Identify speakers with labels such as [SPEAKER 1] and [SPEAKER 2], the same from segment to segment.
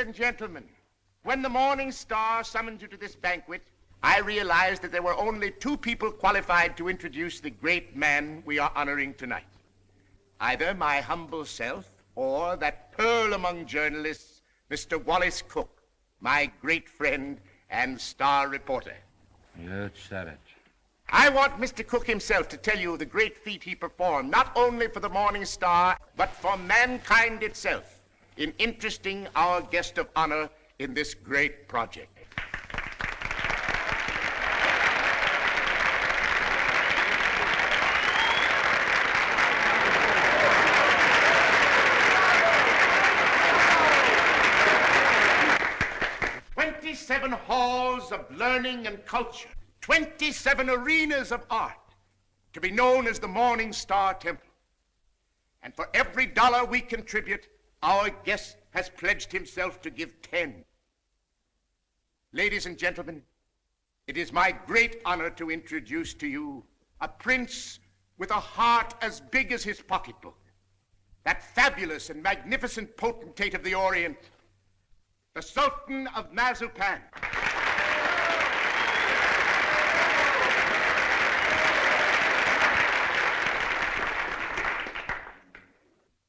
[SPEAKER 1] and gentlemen, when the Morning Star summoned you to this banquet, I realized that there were only two people qualified to introduce the great man we are honoring tonight. Either my humble self or that pearl among journalists, Mr. Wallace Cook, my great friend and star reporter.
[SPEAKER 2] You said it.
[SPEAKER 1] I want Mr. Cook himself to tell you the great feat he performed, not only for the Morning Star, but for mankind itself, in interesting our guest of honor in this great project. "27 halls of learning and culture, 27 arenas of art, to be known as the Morning Star Temple. And for every dollar we contribute, our guest has pledged himself to give 10. Ladies and gentlemen, it is my great honor to introduce to you a prince with a heart as big as his pocketbook, that fabulous and magnificent potentate of the Orient, the Sultan of Mazupan.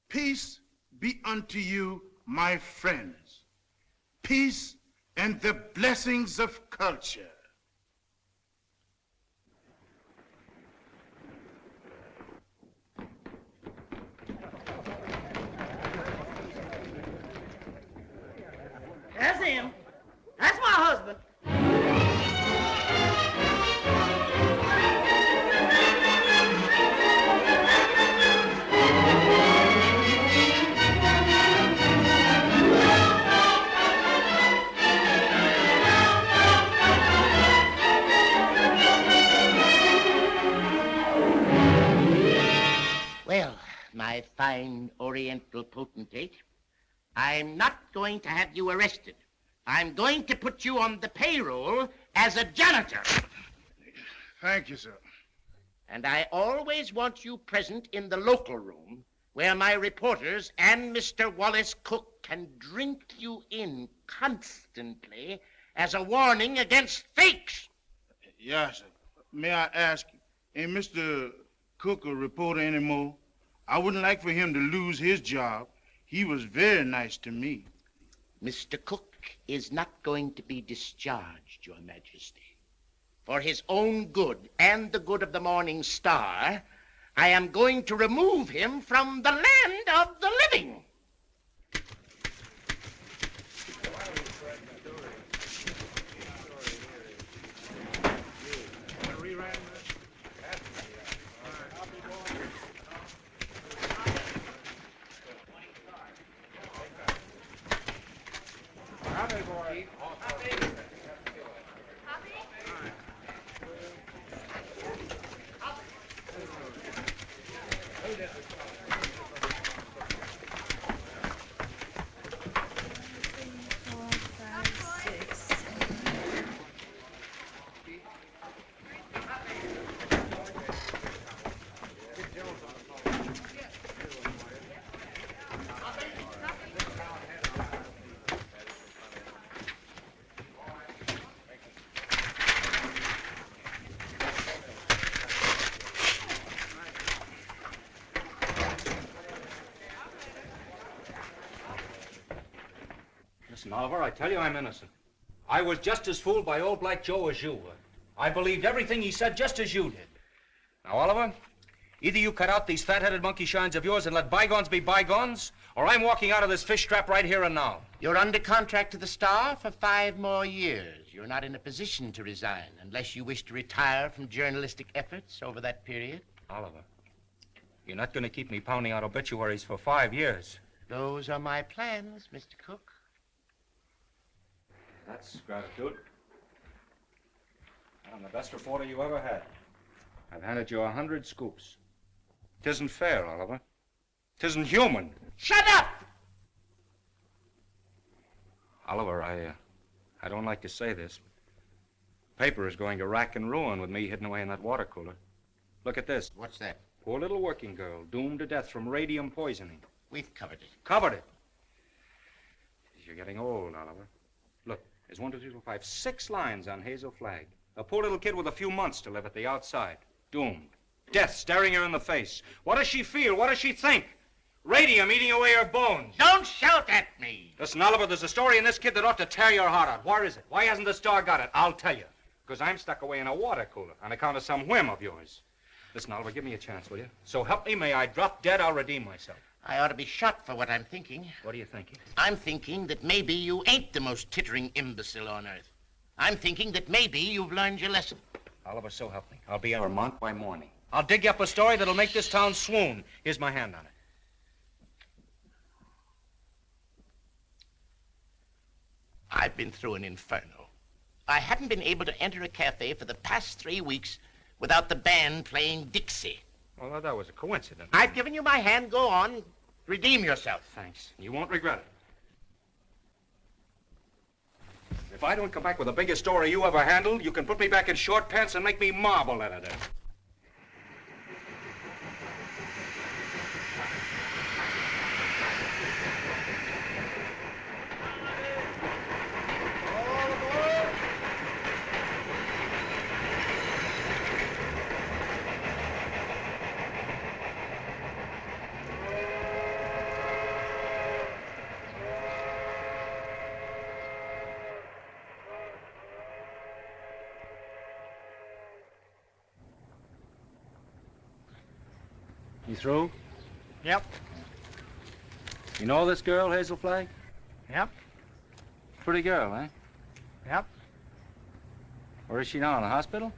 [SPEAKER 3] Peace be unto you, my friends. Peace and the blessings of culture.
[SPEAKER 4] That's him. That's my husband.
[SPEAKER 1] Well, my fine Oriental potentate, I'm not going to have you arrested. I'm going to put you on the payroll as a janitor.
[SPEAKER 3] Thank you, sir.
[SPEAKER 1] And I always want you present in the local room where my reporters and Mr. Wallace Cook can drink you in constantly as a warning against fakes.
[SPEAKER 3] Yes, sir. May I ask, ain't Mr. Cook a reporter anymore? I wouldn't like for him to lose his job. He was very nice to me.
[SPEAKER 1] Mr. Cook is not going to be discharged, Your Majesty. For his own good and the good of the Morning Star, I am going to remove him from the land of the living.
[SPEAKER 2] Listen, Oliver, I tell you I'm innocent. I was just as fooled by old Black Joe as you were. I believed everything he said just as you did. Now, Oliver, either you cut out these fat-headed monkey shines of yours and let bygones be bygones, or I'm walking out of this fish trap right here and now.
[SPEAKER 1] You're under contract to the Star for 5 more years. You're not in a position to resign unless you wish to retire from journalistic efforts over that period.
[SPEAKER 2] Oliver, you're not going to keep me pounding out obituaries for 5 years.
[SPEAKER 1] Those are my plans, Mr. Cook.
[SPEAKER 2] That's gratitude. I'm the best reporter you ever had. I've handed you 100 scoops. 'Tisn't fair, Oliver. 'Tisn't human.
[SPEAKER 1] Shut up!
[SPEAKER 2] Oliver, I don't like to say this. Paper is going to rack and ruin with me hidden away in that water cooler. Look at this.
[SPEAKER 1] What's that?
[SPEAKER 2] Poor little working girl, doomed to death from radium poisoning.
[SPEAKER 1] We've covered it.
[SPEAKER 2] Covered it. you're getting old, Oliver. Look, there's 1, 2, 3, 4, 5, 6 lines on Hazel Flagg. A poor little kid with a few months to live at the outside. Doomed. Death staring her in the face. What does she feel? What does she think? Radium eating away her bones.
[SPEAKER 1] Don't shout at me.
[SPEAKER 2] Listen, Oliver, there's a story in this kid that ought to tear your heart out. Where is it? Why hasn't the star got it? I'll tell you. Because I'm stuck away in a water cooler on account of some whim of yours. Listen, Oliver, give me a chance, will you? So help me, may I drop dead, I'll redeem myself.
[SPEAKER 1] I ought to be shot for what I'm thinking.
[SPEAKER 2] What are you thinking?
[SPEAKER 1] I'm thinking that maybe you ain't the most tittering imbecile on earth. I'm thinking that maybe you've learned your lesson.
[SPEAKER 2] Oliver, so help me. I'll be in Vermont by morning. I'll dig you up a story that'll make this town swoon. Here's my hand on it.
[SPEAKER 1] I've been through an inferno. I haven't been able to enter a cafe for the past 3 weeks without the band playing Dixie.
[SPEAKER 2] Well, that was a coincidence.
[SPEAKER 1] I've given you my hand. Go on. Redeem yourself.
[SPEAKER 2] Thanks. You won't regret it. If I don't come back with the biggest story you ever handled, you can put me back in short pants and make me marble editor. You through?
[SPEAKER 5] Yep.
[SPEAKER 2] You know this girl, Hazel Flagg?
[SPEAKER 5] Yep.
[SPEAKER 2] Pretty girl, eh?
[SPEAKER 5] Yep.
[SPEAKER 2] Where is she now, in the hospital?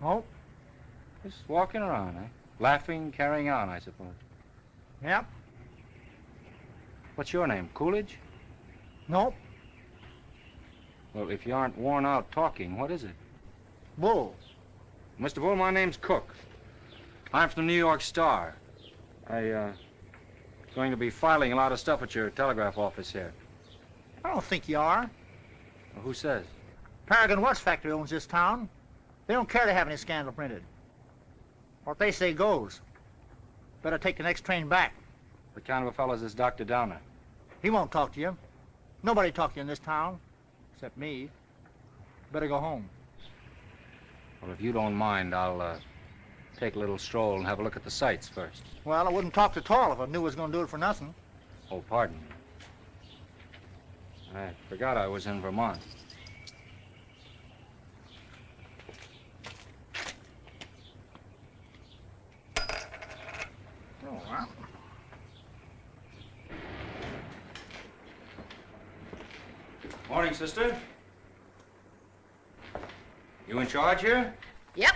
[SPEAKER 5] Nope.
[SPEAKER 2] Just walking around, eh? Laughing, carrying on, I suppose.
[SPEAKER 5] Yep.
[SPEAKER 2] What's your name, Coolidge?
[SPEAKER 5] Nope.
[SPEAKER 2] Well, if you aren't worn out talking, what is it?
[SPEAKER 5] Bull.
[SPEAKER 2] Mr. Bull, my name's Cook. I'm from the New York Star. Going to be filing a lot of stuff at your telegraph office here.
[SPEAKER 5] I don't think you are.
[SPEAKER 2] Well, who says?
[SPEAKER 5] Paragon Watch Factory owns this town. They don't care to have any scandal printed. What they say goes. Better take the next train back.
[SPEAKER 2] What kind of a fellow is this Dr. Downer?
[SPEAKER 5] He won't talk to you. Nobody talk to you in this town, except me. Better go home.
[SPEAKER 2] Well, if you don't mind, I'll take a little stroll and have a look at the sights first.
[SPEAKER 5] Well, I wouldn't talk at all if I knew I was going to do it for nothing.
[SPEAKER 2] Oh, pardon me. I forgot I was in Vermont.
[SPEAKER 5] Oh, well.
[SPEAKER 2] Morning, sister. You in charge here?
[SPEAKER 4] Yep.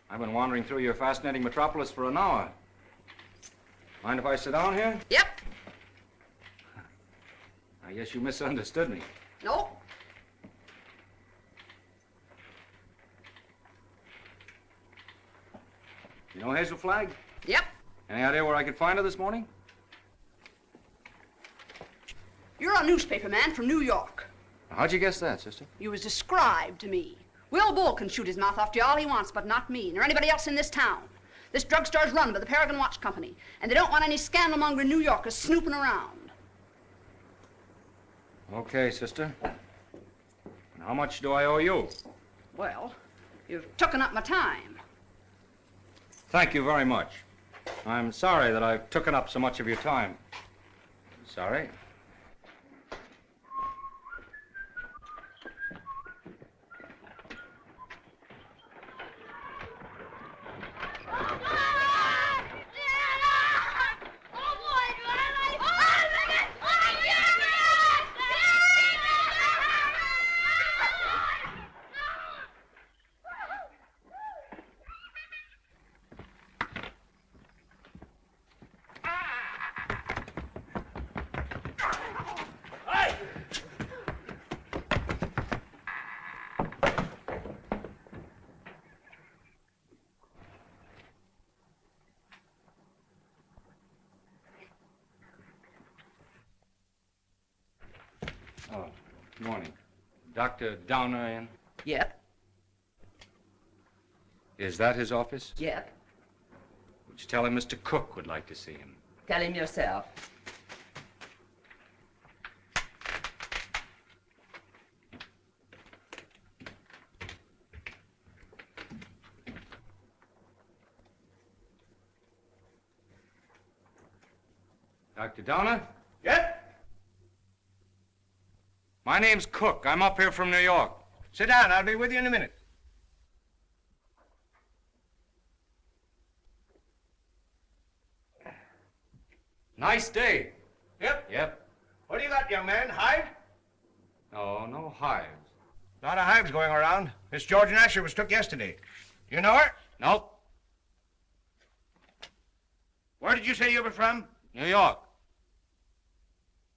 [SPEAKER 2] I've been wandering through your fascinating metropolis for an hour. Mind if I sit down here?
[SPEAKER 4] Yep.
[SPEAKER 2] I guess you misunderstood me.
[SPEAKER 4] Nope.
[SPEAKER 2] You know Hazel Flagg?
[SPEAKER 4] Yep.
[SPEAKER 2] Any idea where I could find her this morning?
[SPEAKER 4] You're a newspaper man from New York.
[SPEAKER 2] How'd you guess that, sister?
[SPEAKER 4] You was described to me. Will Bull can shoot his mouth off to you all he wants, but not me, nor anybody else in this town. This drugstore's run by the Paragon Watch Company, and they don't want any scandal-mongering New Yorkers snooping around.
[SPEAKER 2] Okay, sister. And how much do I owe you?
[SPEAKER 4] Well, you've taken up my time.
[SPEAKER 2] Thank you very much. I'm sorry that I've taken up so much of your time. Sorry. Oh, good morning. Dr. Downer in?
[SPEAKER 4] Yep.
[SPEAKER 2] Is that his office?
[SPEAKER 4] Yep.
[SPEAKER 2] Would you tell him Mr. Cook would like to see him?
[SPEAKER 4] Tell him yourself.
[SPEAKER 2] Dr. Donner?
[SPEAKER 1] Yeah?
[SPEAKER 2] My name's Cook. I'm up here from New York.
[SPEAKER 1] Sit down. I'll be with you in a minute.
[SPEAKER 2] Nice day.
[SPEAKER 1] Yep.
[SPEAKER 2] Yep.
[SPEAKER 1] What do you got, young man? Hive?
[SPEAKER 2] No hives.
[SPEAKER 1] A lot of hives going around. Miss Georgian Asher was took yesterday. You know her?
[SPEAKER 2] Nope.
[SPEAKER 1] Where did you say you were from?
[SPEAKER 2] New York.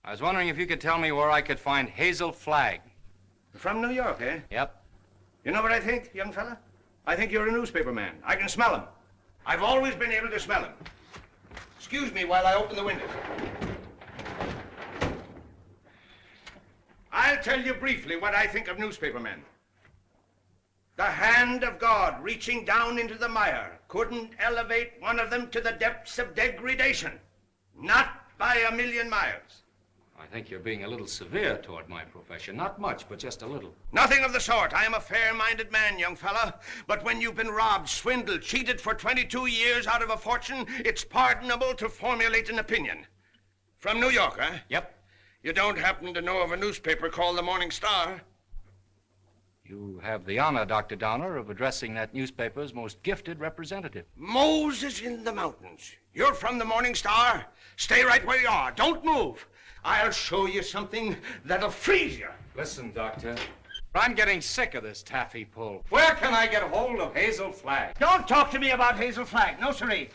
[SPEAKER 2] I was wondering if you could tell me where I could find Hazel Flagg.
[SPEAKER 1] From New York, eh?
[SPEAKER 2] Yep.
[SPEAKER 1] You know what I think, young fella? I think you're a newspaper man. I can smell him. I've always been able to smell him. Excuse me while I open the window. I'll tell you briefly what I think of newspaper men. The hand of God reaching down into the mire couldn't elevate one of them to the depths of degradation. Not by a million miles.
[SPEAKER 2] I think you're being a little severe toward my profession. Not much, but just a little.
[SPEAKER 1] Nothing of the sort. I am a fair-minded man, young fella. But when you've been robbed, swindled, cheated for 22 years out of a fortune, it's pardonable to formulate an opinion. From New York, huh?
[SPEAKER 2] Yep.
[SPEAKER 1] You don't happen to know of a newspaper called the Morning Star?
[SPEAKER 2] You have the honor, Dr. Donner, of addressing that newspaper's most gifted representative.
[SPEAKER 1] Moses in the mountains. You're from the Morning Star? Stay right where you are. Don't move. I'll show you something that'll freeze you.
[SPEAKER 2] Listen, Doctor. I'm getting sick of this taffy pull. Where can I get hold of Hazel Flagg?
[SPEAKER 1] Don't talk to me about Hazel Flagg. No, sirree.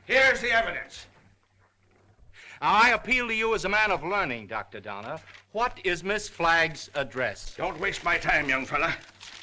[SPEAKER 1] Here's the evidence.
[SPEAKER 2] Now, I appeal to you as a man of learning, Dr. Donner. What is Miss Flagg's address?
[SPEAKER 1] Don't waste my time, young fella.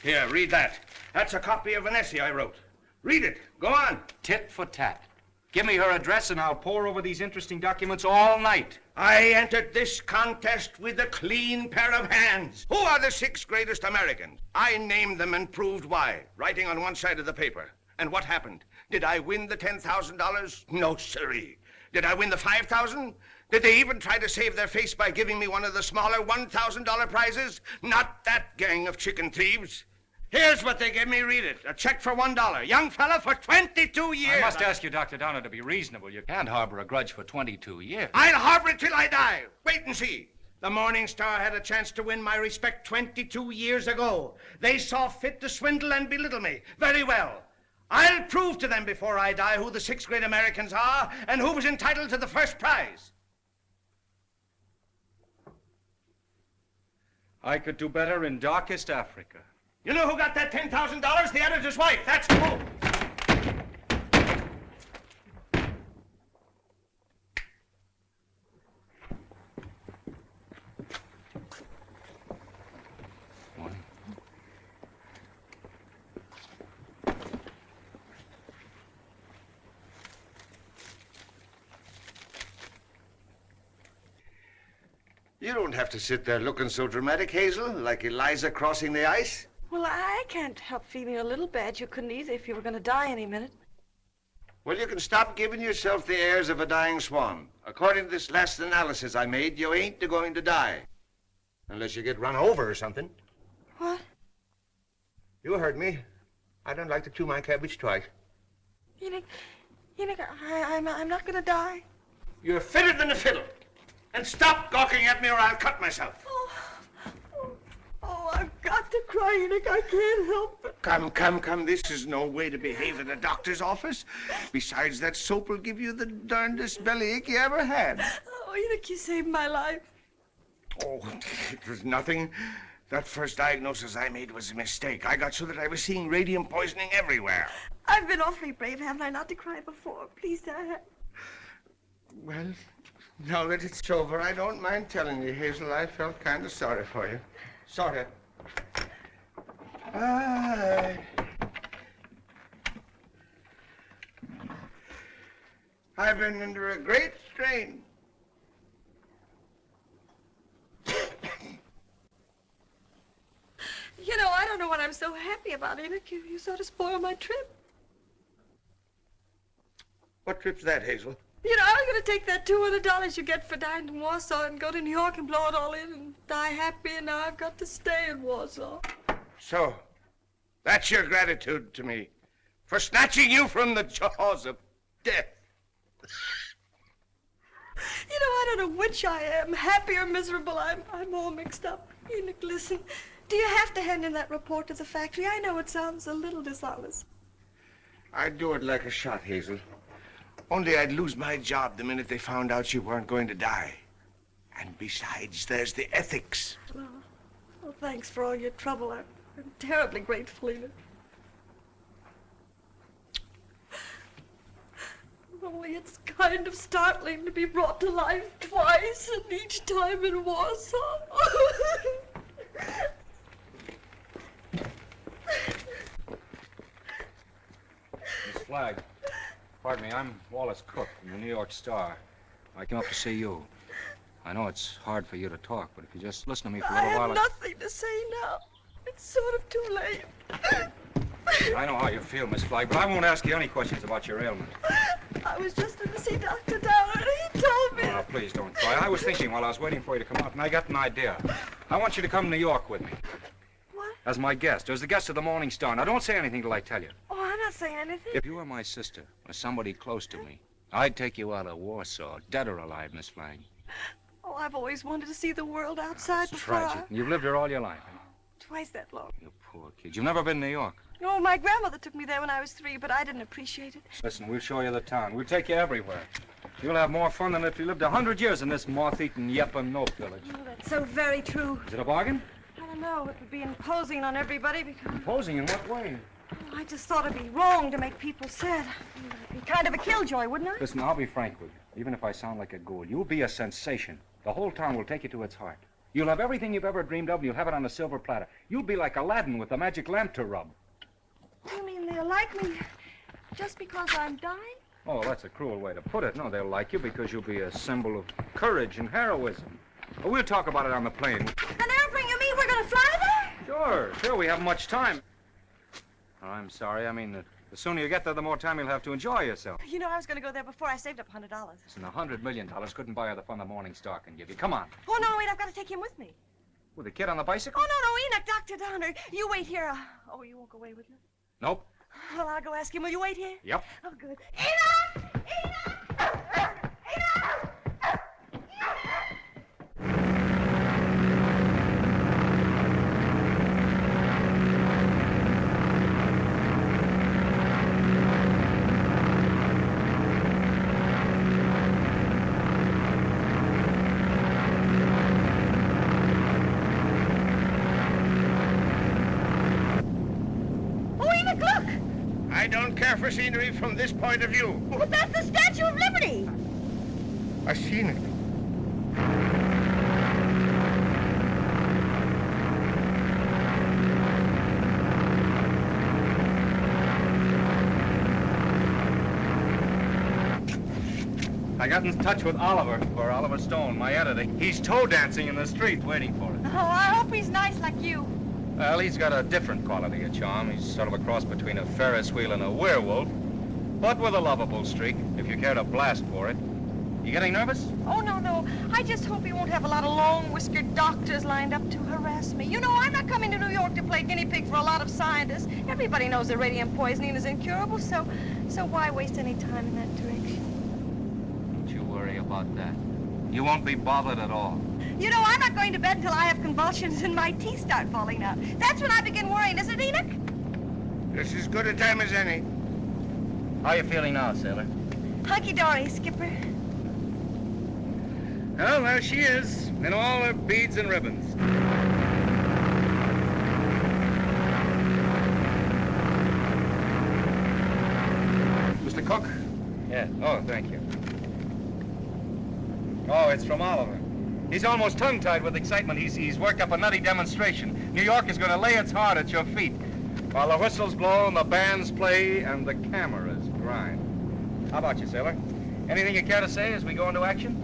[SPEAKER 1] Here, read that. That's a copy of an essay I wrote. Read it. Go on.
[SPEAKER 2] Tit for tat. Give me her address and I'll pore over these interesting documents all night.
[SPEAKER 1] I entered this contest with a clean pair of hands. Who are the 6 greatest Americans? I named them and proved why, writing on one side of the paper. And what happened? Did I win the $10,000? No, sirree. Did I win the $5,000? Did they even try to save their face by giving me one of the smaller $1,000 prizes? Not that gang of chicken thieves. Here's what they gave me. Read it. A check for $1. Young fella, for 22 years.
[SPEAKER 2] I must ask you, Dr. Donner, to be reasonable. You can't harbor a grudge for 22 years.
[SPEAKER 1] I'll harbor it till I die. Wait and see. The Morning Star had a chance to win my respect 22 years ago. They saw fit to swindle and belittle me. Very well. I'll prove to them before I die who the 6 great Americans are and who was entitled to the first prize.
[SPEAKER 2] I could do better in darkest Africa.
[SPEAKER 1] You know who got that $10,000? The editor's wife. That's who.
[SPEAKER 2] Morning.
[SPEAKER 1] You don't have to sit there looking so dramatic, Hazel, like Eliza crossing the ice.
[SPEAKER 6] Well, I can't help feeling a little bad. You couldn't either if you were going to die any minute.
[SPEAKER 1] Well, you can stop giving yourself the airs of a dying swan. According to this last analysis I made, you ain't going to die. Unless you get run over or something.
[SPEAKER 6] What?
[SPEAKER 1] You heard me. I don't like to chew my cabbage twice.
[SPEAKER 6] Enoch, I'm not going to die.
[SPEAKER 1] You're fitter than a fiddle. And stop gawking at me or I'll cut myself.
[SPEAKER 6] Oh, I've got to cry, Enoch. I can't help it.
[SPEAKER 1] Come. This is no way to behave at a doctor's office. Besides, that soap will give you the darndest bellyache you ever had.
[SPEAKER 6] Oh, Enoch, you saved my life.
[SPEAKER 1] Oh, it was nothing. That first diagnosis I made was a mistake. I got so that I was seeing radium poisoning everywhere.
[SPEAKER 6] I've been awfully brave, haven't I, not to cry before? Please, Dad.
[SPEAKER 1] Well, now that it's over, I don't mind telling you, Hazel, I felt kind of sorry for you. Sort of. I've been under a great strain.
[SPEAKER 6] You know, I don't know what I'm so happy about, Enoch. You sort of spoiled my trip.
[SPEAKER 1] What trip's that, Hazel?
[SPEAKER 6] You know, I was going to take that $200 you get for dying in Warsaw and go to New York and blow it all in and die happy, and now I've got to stay in Warsaw.
[SPEAKER 1] So, that's your gratitude to me for snatching you from the jaws of death.
[SPEAKER 6] You know, I don't know which I am, happy or miserable. I'm all mixed up. Enoch, listen. Do you have to hand in that report to the factory? I know it sounds a little dishonest.
[SPEAKER 1] I'd do it like a shot, Hazel. Only I'd lose my job the minute they found out you weren't going to die. And besides, there's the ethics.
[SPEAKER 6] Well, thanks for all your trouble. I'm terribly grateful, Enoch. Only it's kind of startling to be brought to life twice, and each time in Warsaw.
[SPEAKER 2] Miss Flagg, pardon me, I'm Wallace Cook from the New York Star. I came up to see you. I know it's hard for you to talk, but if you just listen to me for a
[SPEAKER 6] I
[SPEAKER 2] little while...
[SPEAKER 6] have nothing to say now. It's sort of too late.
[SPEAKER 2] I know how you feel, Miss Flagg, but I won't ask you any questions about your ailment.
[SPEAKER 6] I was just in to see Dr. Downer, and he told me...
[SPEAKER 2] Oh, now, please don't cry. I was thinking while I was waiting for you to come out, and I got an idea. I want you to come to New York with me.
[SPEAKER 6] What?
[SPEAKER 2] As my guest, as the guest of the Morning Star. Now, don't say anything till I tell you.
[SPEAKER 6] Oh, I'm not saying anything.
[SPEAKER 2] If you were my sister, or somebody close to me, I'd take you out of Warsaw, dead or alive, Miss Flagg.
[SPEAKER 6] Oh, I've always wanted to see the world outside
[SPEAKER 2] It's
[SPEAKER 6] before
[SPEAKER 2] tragic. You've lived here all your life.
[SPEAKER 6] Twice that long.
[SPEAKER 2] You poor kid. You've never been to New York.
[SPEAKER 6] Oh, my grandmother took me there when I was 3, but I didn't appreciate it.
[SPEAKER 2] Listen, we'll show you the town. We'll take you everywhere. You'll have more fun than if you lived 100 years in this moth-eaten Yep-and-Nope village.
[SPEAKER 6] Oh, that's so very true.
[SPEAKER 2] Is it a bargain?
[SPEAKER 6] I don't know. It would be imposing on everybody because...
[SPEAKER 2] Imposing in what way?
[SPEAKER 6] Oh, I just thought it'd be wrong to make people sad. It'd be kind of a killjoy, wouldn't I?
[SPEAKER 2] Listen, I'll be frank with you. Even if I sound like a ghoul, you'll be a sensation. The whole town will take you to its heart. You'll have everything you've ever dreamed of, and you'll have it on a silver platter. You'll be like Aladdin with the magic lamp to rub.
[SPEAKER 6] You mean they'll like me just because I'm dying?
[SPEAKER 2] Oh, that's a cruel way to put it. No, they'll like you because you'll be a symbol of courage and heroism. We'll talk about it on the plane.
[SPEAKER 6] An airplane, you mean we're going to fly there?
[SPEAKER 2] Sure, we haven't much time. Oh, I'm sorry. I mean, the sooner you get there, the more time you'll have to enjoy yourself.
[SPEAKER 6] You know, I was going to go there before I saved up $100.
[SPEAKER 2] Listen, $100 million couldn't buy her the fun the Morning Star can give you. Come on.
[SPEAKER 6] Oh, no, wait, I've got to take him with me.
[SPEAKER 2] With the kid on the bicycle?
[SPEAKER 6] Oh, no, Enoch, Dr. Downer. You wait here. Oh, you won't go away with me?
[SPEAKER 2] Nope.
[SPEAKER 6] Well, I'll go ask him. Will you wait here?
[SPEAKER 2] Yep.
[SPEAKER 6] Oh, good. Enoch! Enoch! Enoch!
[SPEAKER 1] I don't care for scenery from this point of view.
[SPEAKER 6] But that's the Statue of Liberty.
[SPEAKER 1] I've seen it.
[SPEAKER 2] I got in touch with Oliver Stone, my editor. He's toe dancing in the street waiting for it.
[SPEAKER 6] Oh, I hope he's nice like you.
[SPEAKER 2] Well, he's got a different quality of charm. He's sort of a cross between a Ferris wheel and a werewolf, but with a lovable streak, if you care to blast for it. You getting nervous?
[SPEAKER 6] Oh, no. I just hope he won't have a lot of long-whiskered doctors lined up to harass me. You know, I'm not coming to New York to play guinea pig for a lot of scientists. Everybody knows that radium poisoning is incurable, so why waste any time in that direction?
[SPEAKER 2] Don't you worry about that. You won't be bothered at all.
[SPEAKER 6] You know, I'm not going to bed until I have convulsions and my teeth start falling out. That's when I begin worrying, isn't it, Enoch?
[SPEAKER 1] This is as good a time as any.
[SPEAKER 2] How are you feeling now, sailor?
[SPEAKER 6] Hunky-dory, Skipper.
[SPEAKER 2] Well, there she is, in all her beads and ribbons. Mr. Cook? Yeah. Oh, thank you. Oh, it's from Oliver. He's almost tongue-tied with excitement. He's worked up a nutty demonstration. New York is going to lay its heart at your feet while the whistles blow and the bands play and the cameras grind. How about you, sailor? Anything you care to say as we go into action?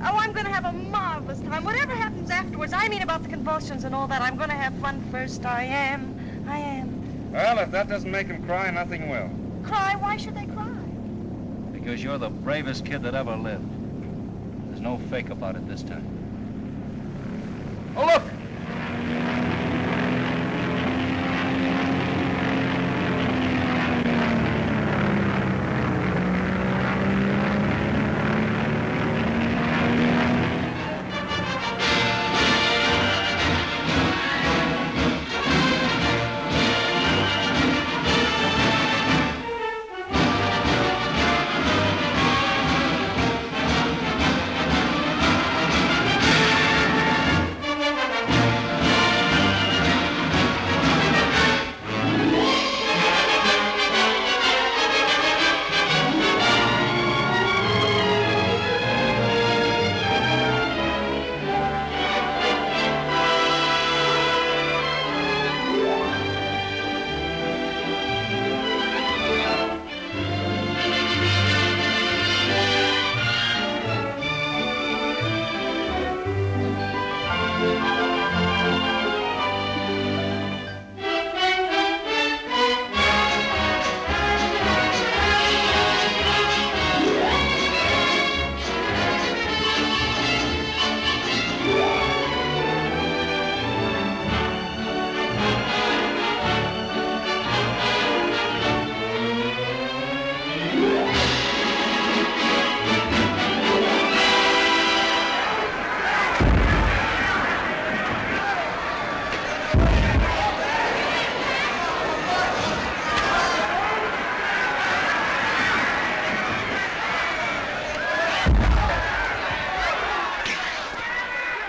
[SPEAKER 6] Oh, I'm going to have a marvelous time. Whatever happens afterwards, I mean about the convulsions and all that, I'm going to have fun first. I am.
[SPEAKER 2] Well, if that doesn't make them cry, nothing will.
[SPEAKER 6] Cry? Why should they cry?
[SPEAKER 2] Because you're the bravest kid that ever lived. There's no fake about it this time. Oh, look!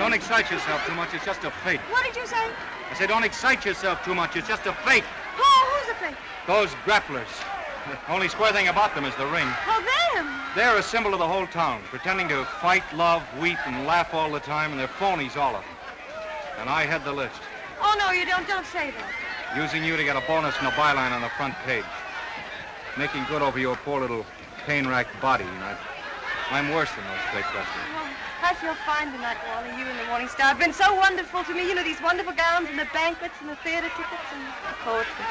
[SPEAKER 2] Don't excite yourself too much. It's just a fake.
[SPEAKER 6] What did you say?
[SPEAKER 2] I said don't excite yourself too much. It's just a fake.
[SPEAKER 6] Who's the fake?
[SPEAKER 2] Those grapplers. The only square thing about them is the ring.
[SPEAKER 6] Oh, them.
[SPEAKER 2] They're a symbol of the whole town, pretending to fight, love, weep, and laugh all the time, and they're phonies, all of them. And I head the list,
[SPEAKER 6] Oh, no, you don't. Don't say that.
[SPEAKER 2] using you to get a bonus and a byline on the front page. Making good over your poor little pain-racked body. And I'm worse than those fake wrestlers.
[SPEAKER 6] Oh, I feel fine tonight, Wally. You and the Morning Star have been so wonderful to me. You know, these wonderful gowns and the banquets and the theater tickets and the poetry.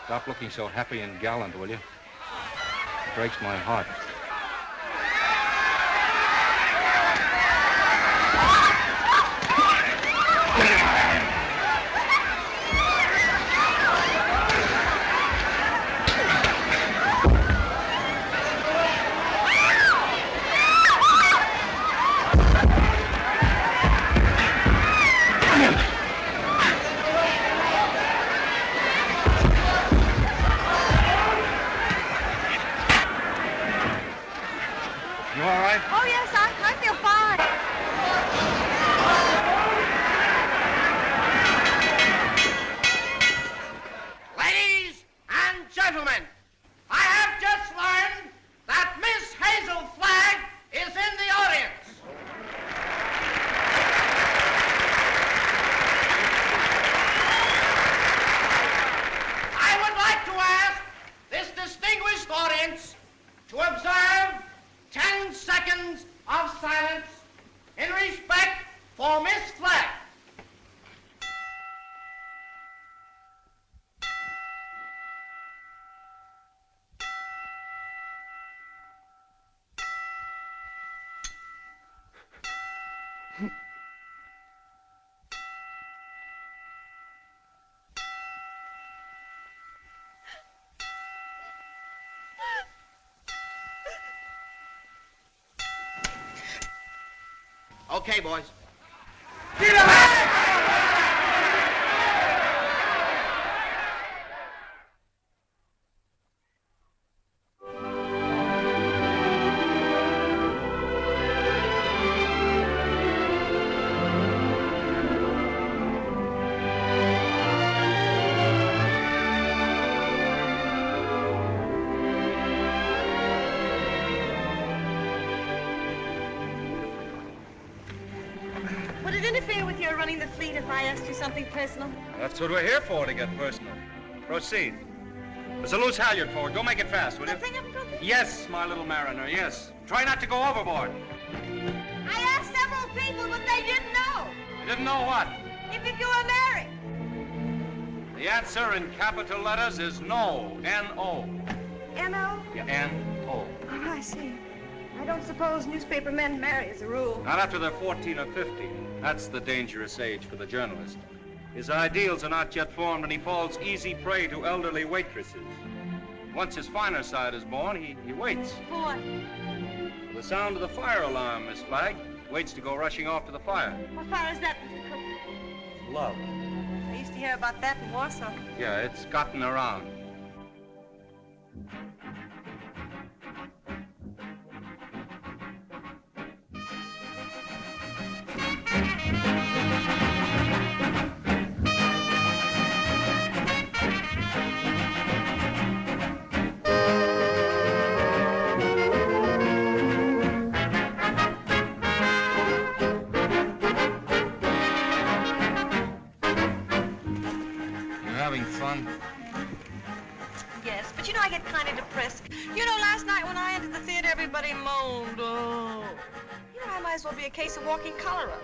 [SPEAKER 2] Stop looking so happy and gallant, will you? It breaks my heart. You all right?
[SPEAKER 6] Oh, yes, I feel fine.
[SPEAKER 1] Ladies and gentlemen, I have just learned that Miss Hazel Flagg is in the audience. I would like to ask this distinguished audience to observe 10 seconds of silence in respect for Miss Flagg. Okay, boys. Get up!
[SPEAKER 6] Would it interfere with your running the fleet if I asked you something personal?
[SPEAKER 2] That's what we're here for, to get personal. Proceed. There's a loose halyard forward. Go make it fast, will you?
[SPEAKER 6] Nothing happened to it?
[SPEAKER 2] Yes, my little mariner, yes. Try not to go overboard.
[SPEAKER 6] I asked several people, but they didn't know.
[SPEAKER 2] You didn't know what?
[SPEAKER 6] If you were married.
[SPEAKER 2] The answer in capital letters is no. N-O.
[SPEAKER 6] N-O?
[SPEAKER 2] Yeah, N-O.
[SPEAKER 6] Oh, I see. I don't suppose newspaper men marry as a rule.
[SPEAKER 2] Not after they're 14 or 15. That's the dangerous age for the journalist. His ideals are not yet formed, and he falls easy prey to elderly waitresses. Once his finer side is born, he waits.
[SPEAKER 6] For what?
[SPEAKER 2] For the sound of the fire alarm, Miss Flagg. Waits to go rushing off to the fire.
[SPEAKER 6] What fire is that, Mr. Cook?
[SPEAKER 2] Love.
[SPEAKER 6] I used to hear about that in Warsaw.
[SPEAKER 2] Yeah, it's gotten around. Having fun?
[SPEAKER 6] Yes, but you know I get kind of depressed. You know, last night when I entered the theater, everybody moaned. Oh. You know, I might as well be a case of walking cholera.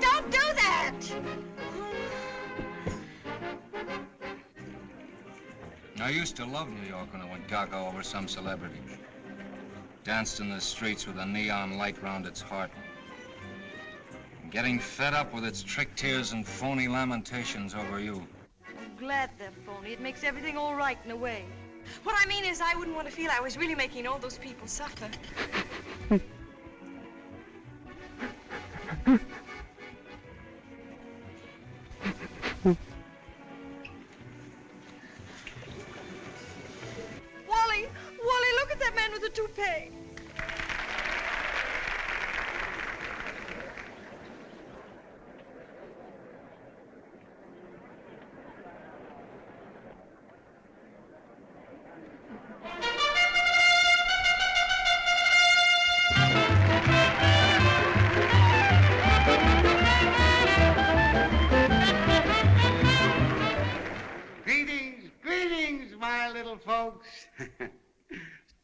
[SPEAKER 6] Don't do that!
[SPEAKER 2] I used to love New York when I went gaga over some celebrity. Danced in the streets with a neon light round its heart. Getting fed up with its trick tears and phony lamentations over you.
[SPEAKER 6] I'm glad they're phony. It makes everything all right in a way. What I mean is I wouldn't want to feel I was really making all those people suffer. Wally, look at that man with the toupee.
[SPEAKER 7] little folks.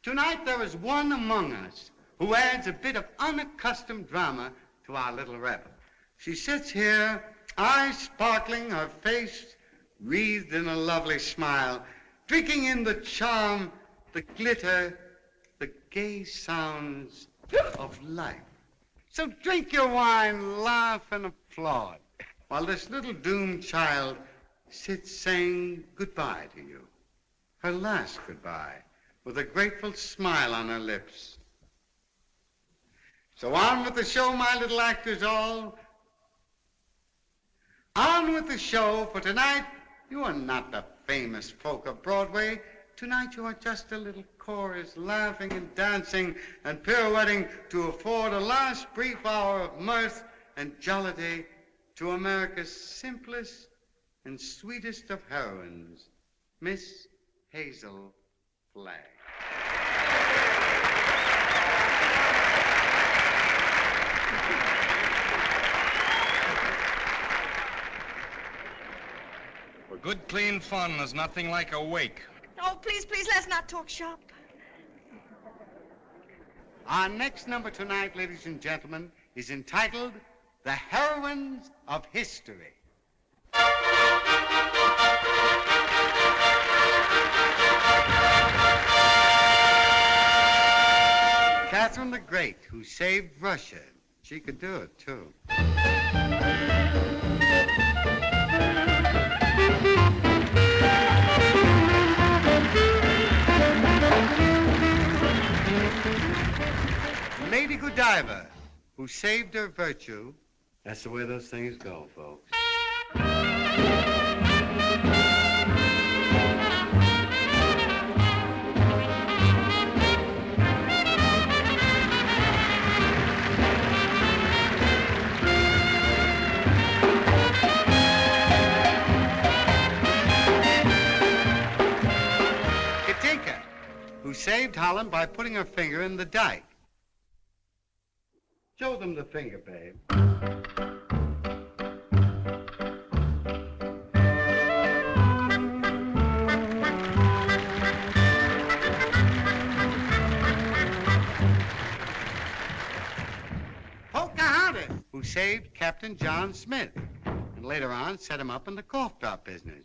[SPEAKER 7] Tonight there is one among us who adds a bit of unaccustomed drama to our little revel. She sits here, eyes sparkling, her face wreathed in a lovely smile, drinking in the charm, the glitter, the gay sounds of life. So drink your wine, laugh, and applaud, while this little doomed child sits saying goodbye to you. Her last goodbye, with a grateful smile on her lips. So on with the show, my little actors all. On with the show, for tonight you are not the famous folk of Broadway. Tonight you are just a little chorus, laughing and dancing and pirouetting to afford a last brief hour of mirth and jollity to America's simplest and sweetest of heroines, Miss Hazel Flagg.
[SPEAKER 8] For good, clean fun, there's nothing like a wake.
[SPEAKER 6] Oh, please, please, let's not talk shop.
[SPEAKER 7] Our next number tonight, ladies and gentlemen, is entitled The Heroines of History. Catherine the Great, who saved Russia. She could do it, too. Lady Godiva, who saved her virtue. That's the way those things go, folks. Katinka, who saved Holland by putting her finger in the dike. Show them the finger, babe. Pocahontas, who saved Captain John Smith, and later on set him up in the cough drop business.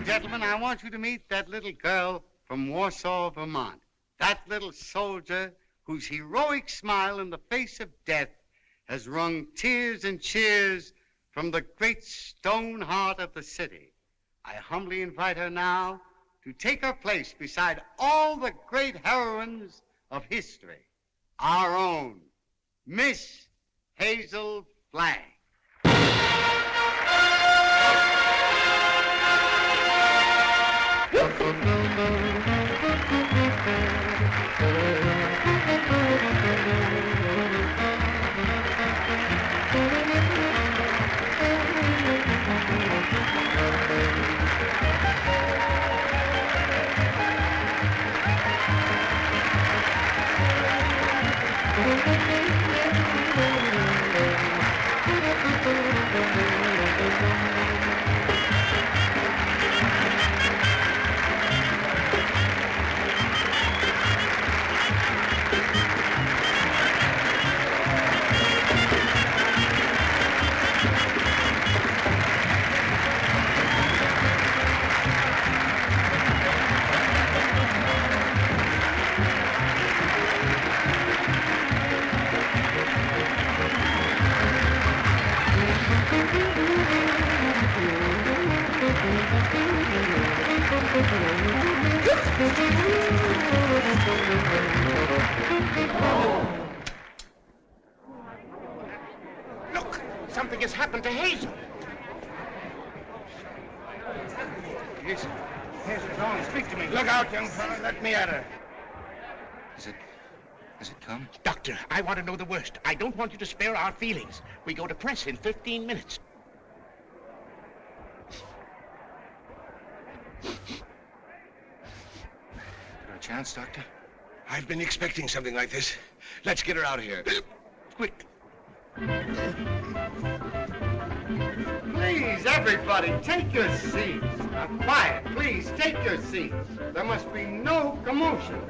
[SPEAKER 7] Gentlemen, I want you to meet that little girl from Warsaw, Vermont. That little soldier whose heroic smile in the face of death has wrung tears and cheers from the great stone heart of the city. I humbly invite her now to take her place beside all the great heroines of history. Our own Miss Hazel Flagg.
[SPEAKER 1] Look, something has happened to Hazel.
[SPEAKER 3] Hazel, come on, speak to me. Look out, young fella. Let me at her.
[SPEAKER 2] Has it come?
[SPEAKER 1] Doctor, I want to know the worst. I don't want you to spare our feelings. We go to press in 15 minutes.
[SPEAKER 8] chance, Doctor?
[SPEAKER 1] I've been expecting something like this. Let's get her out of here. Quick.
[SPEAKER 7] Please, everybody, take your seats. Now, quiet, please, take your seats. There must be no commotion.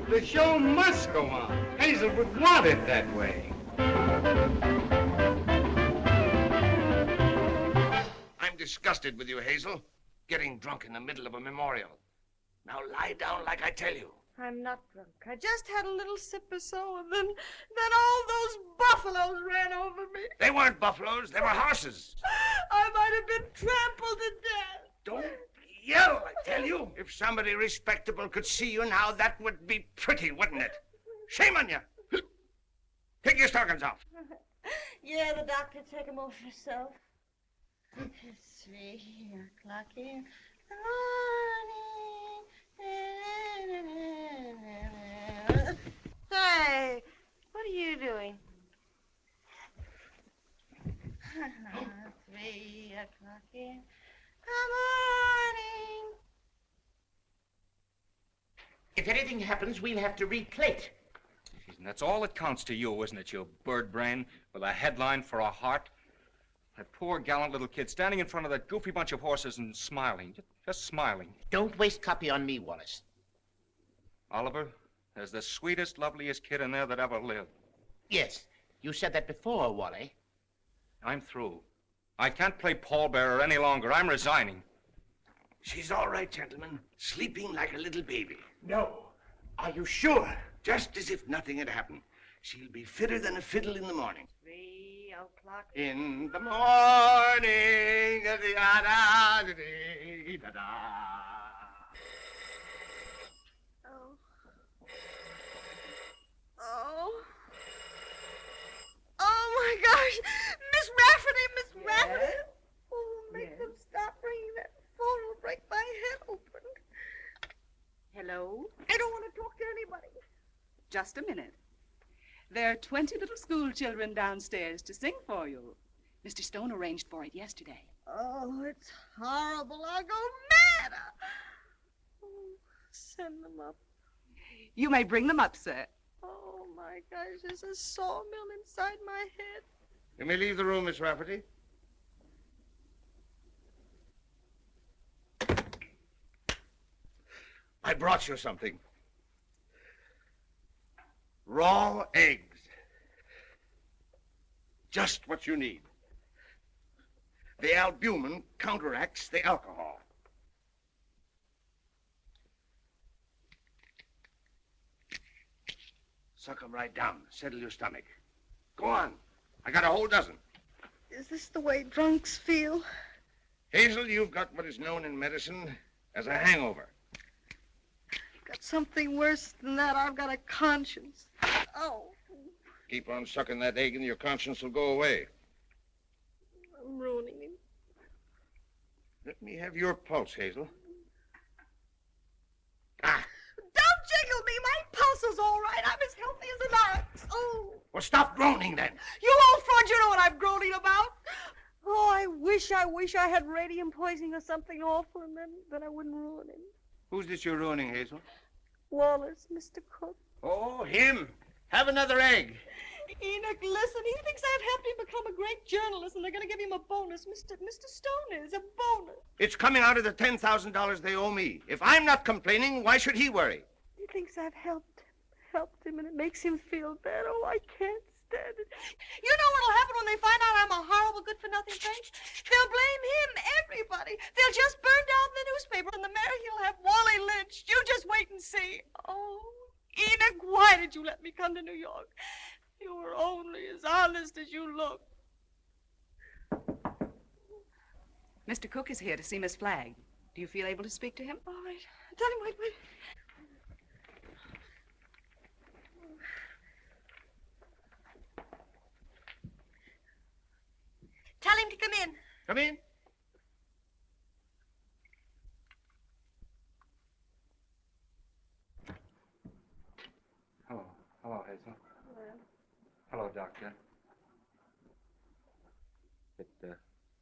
[SPEAKER 7] The show must go on. Hazel would want it that way.
[SPEAKER 1] I'm disgusted with you, Hazel. Getting drunk in the middle of a memorial. Now lie down like I tell you.
[SPEAKER 6] I'm not drunk. I just had a little sip or so, and then all those buffaloes ran over me.
[SPEAKER 1] They weren't buffaloes, they were horses.
[SPEAKER 6] I might have been trampled to death.
[SPEAKER 1] Don't yell, I tell you. If somebody respectable could see you now, that would be pretty, wouldn't it? Shame on you. Take your stockings off.
[SPEAKER 6] Yeah, the doctor, take them off yourself. It's 3 o'clock in the morning. Hey, what are you doing? 3 o'clock in the morning.
[SPEAKER 1] If anything happens, we'll have to replate.
[SPEAKER 2] And that's all that counts to you, isn't it, you bird brain with a headline for a heart? That poor, gallant little kid standing in front of that goofy bunch of horses and smiling, just smiling.
[SPEAKER 5] Don't waste copy on me, Wallace.
[SPEAKER 2] Oliver, there's the sweetest, loveliest kid in there that ever lived.
[SPEAKER 5] Yes, you said that before, Wally.
[SPEAKER 2] I'm through. I can't play pallbearer any longer. I'm resigning.
[SPEAKER 1] She's all right, gentlemen. Sleeping like a little baby. No. Are you sure? Just as if nothing had happened. She'll be fitter than a fiddle in the morning.
[SPEAKER 6] 3 o'clock.
[SPEAKER 1] In the morning.
[SPEAKER 6] Oh. Oh. Oh, my gosh. Miss Rafferty. Oh, make them stop ringing that phone. It'll break my head open.
[SPEAKER 9] Hello?
[SPEAKER 6] I don't want to talk to anybody.
[SPEAKER 9] Just a minute. There are 20 little school children downstairs to sing for you. Mr. Stone arranged for it yesterday.
[SPEAKER 6] Oh, it's horrible. I'll go mad. Oh, send them up.
[SPEAKER 9] You may bring them up, sir.
[SPEAKER 6] Oh, my gosh, there's a sawmill inside my head.
[SPEAKER 1] You may leave the room, Miss Rafferty. I brought you something. Raw eggs. Just what you need. The albumin counteracts the alcohol. Suck them right down. Settle your stomach. Go on. I got a whole dozen.
[SPEAKER 6] Is this the way drunks feel?
[SPEAKER 1] Hazel, you've got what is known in medicine as a hangover.
[SPEAKER 6] Got something worse than that. I've got a conscience. Oh,
[SPEAKER 1] Keep on sucking that egg and your conscience will go away.
[SPEAKER 6] I'm ruining him.
[SPEAKER 1] Let me have your pulse, Hazel.
[SPEAKER 6] Don't jiggle me. My pulse is all right. I'm as healthy as an ox. Oh.
[SPEAKER 1] Well, stop groaning then.
[SPEAKER 6] You old fraud, you know what I'm groaning about. Oh, I wish I had radium poisoning or something awful, and then I wouldn't ruin him.
[SPEAKER 1] Who's this you're ruining, Hazel?
[SPEAKER 6] Wallace, Mr. Cook.
[SPEAKER 1] Oh, him. Have another egg.
[SPEAKER 6] Enoch, listen, he thinks I've helped him become a great journalist, and they're going to give him a bonus. Mr. Stone is a bonus.
[SPEAKER 1] It's coming out of the $10,000 they owe me. If I'm not complaining, why should he worry?
[SPEAKER 6] He thinks I've helped him, and it makes him feel bad. Oh, I can't stand it. You know what'll happen when they find out I'm a horrible, good-for-nothing thing? They'll blame him, everybody. They'll just burn down the newspaper, and the mayor, he'll have Wally lynched. You just wait and see. Oh, Enoch, why did you let me come to New York? You were only as honest as you look.
[SPEAKER 9] Mr. Cook is here to see Miss Flagg. Do you feel able to speak to him?
[SPEAKER 6] All right. Tell him, wait. Tell him to come in.
[SPEAKER 1] Come in.
[SPEAKER 2] Hello, Hazel. Hello, Doctor.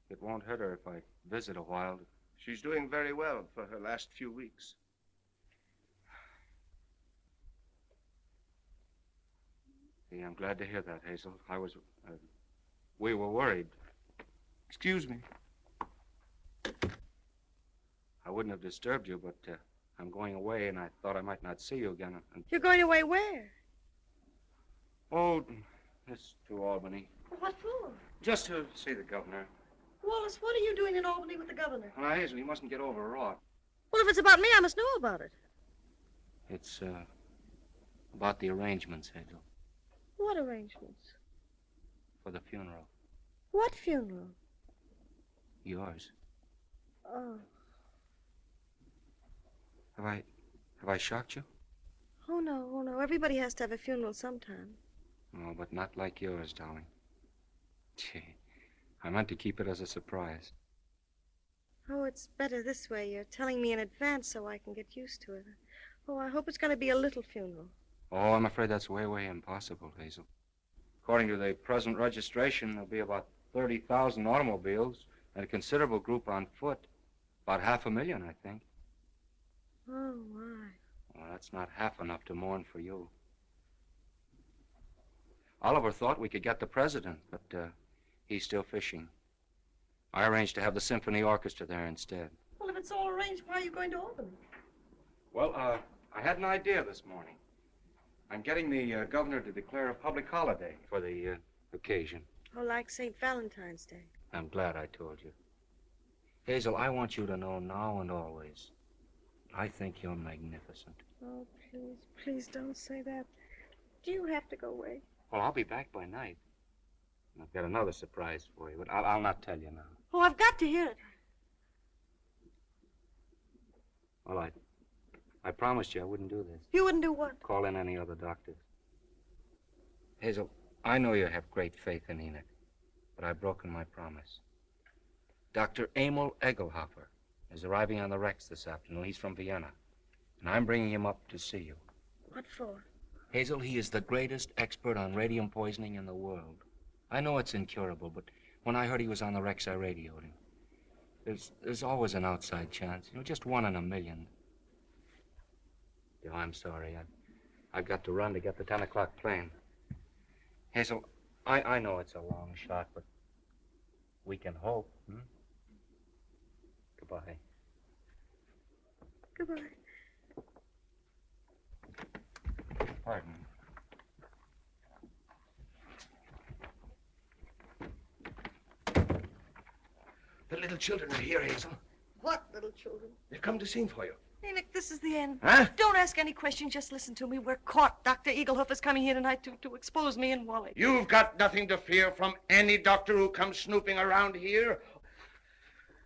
[SPEAKER 2] It won't hurt her if I visit a while.
[SPEAKER 1] She's doing very well for her last few weeks.
[SPEAKER 2] Yeah, I'm glad to hear that, Hazel. We were worried.
[SPEAKER 1] Excuse me.
[SPEAKER 2] I wouldn't have disturbed you, but I'm going away, and I thought I might not see you again.
[SPEAKER 6] You're going away where?
[SPEAKER 2] Oh, it's to Albany.
[SPEAKER 6] What for?
[SPEAKER 2] Just to see the governor.
[SPEAKER 6] Wallace, what are you doing in Albany with the governor?
[SPEAKER 2] Now, Hazel, you mustn't get overwrought.
[SPEAKER 6] Well, if it's about me, I must know about it.
[SPEAKER 2] It's, about the arrangements, Hazel,
[SPEAKER 6] What arrangements?
[SPEAKER 2] for the funeral.
[SPEAKER 6] What funeral?
[SPEAKER 2] Yours.
[SPEAKER 6] Oh.
[SPEAKER 2] Have I shocked you?
[SPEAKER 6] Oh, no. Everybody has to have a funeral sometime.
[SPEAKER 2] No, but not like yours, darling. Gee, I meant to keep it as a surprise.
[SPEAKER 6] Oh, it's better this way. You're telling me in advance so I can get used to it. Oh, I hope it's going to be a little funeral.
[SPEAKER 2] Oh, I'm afraid that's way, way impossible, Hazel. According to the present registration, there'll be about 30,000 automobiles and a considerable group on foot. About 500,000, I think.
[SPEAKER 6] Oh, my.
[SPEAKER 2] Well, that's not half enough to mourn for you. Oliver thought we could get the president, but he's still fishing. I arranged to have the symphony orchestra there instead.
[SPEAKER 6] Well, if it's all arranged, why are you going to Albany?
[SPEAKER 2] Well, I had an idea this morning. I'm getting the governor to declare a public holiday for the occasion.
[SPEAKER 6] Oh, like St. Valentine's Day.
[SPEAKER 2] I'm glad I told you. Hazel, I want you to know now and always, I think you're magnificent.
[SPEAKER 6] Oh, please don't say that. Do you have to go away?
[SPEAKER 2] Well, I'll be back by night. I've got another surprise for you, but I'll not tell you now.
[SPEAKER 6] Oh, I've got to hear it.
[SPEAKER 2] Well, I promised you I wouldn't do this.
[SPEAKER 6] You wouldn't do what?
[SPEAKER 2] Call in any other doctors. Hazel, I know you have great faith in Enoch, but I've broken my promise. Dr. Emil Egelhofer is arriving on the Rex this afternoon. He's from Vienna, and I'm bringing him up to see you.
[SPEAKER 6] What for?
[SPEAKER 2] Hazel, he is the greatest expert on radium poisoning in the world. I know it's incurable, but when I heard he was on the Rex, I radioed him. There's always an outside chance, just 1 in a million. Oh, I'm sorry. I've got to run to get the 10 o'clock plane. Hazel, I know it's a long shot, but we can hope. Goodbye.
[SPEAKER 6] Goodbye.
[SPEAKER 2] Pardon.
[SPEAKER 1] The little children are here, Hazel.
[SPEAKER 6] What little children?
[SPEAKER 1] They've come to sing for you.
[SPEAKER 6] Enoch, this is the end.
[SPEAKER 1] Huh?
[SPEAKER 6] Don't ask any questions, just listen to me. We're caught. Dr. Egelhofer's coming here tonight to expose me and Wally.
[SPEAKER 1] You've got nothing to fear from any doctor who comes snooping around here.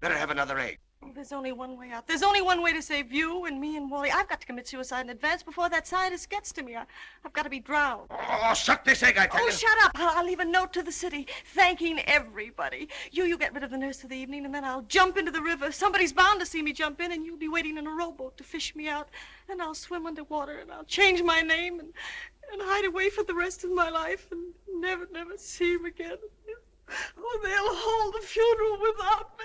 [SPEAKER 1] Better have another egg.
[SPEAKER 6] Oh, there's only one way out. There's only one way to save you and me and Wally. I've got to commit suicide in advance before that scientist gets to me. I've got to be drowned.
[SPEAKER 1] Oh, suck this egg, I tell you.
[SPEAKER 6] Oh, shut up. I'll leave a note to the city thanking everybody. You get rid of the nurse for the evening, and then I'll jump into the river. Somebody's bound to see me jump in, and you'll be waiting in a rowboat to fish me out. And I'll swim underwater, and I'll change my name and hide away for the rest of my life and never see him again. Oh, they'll hold the funeral without me.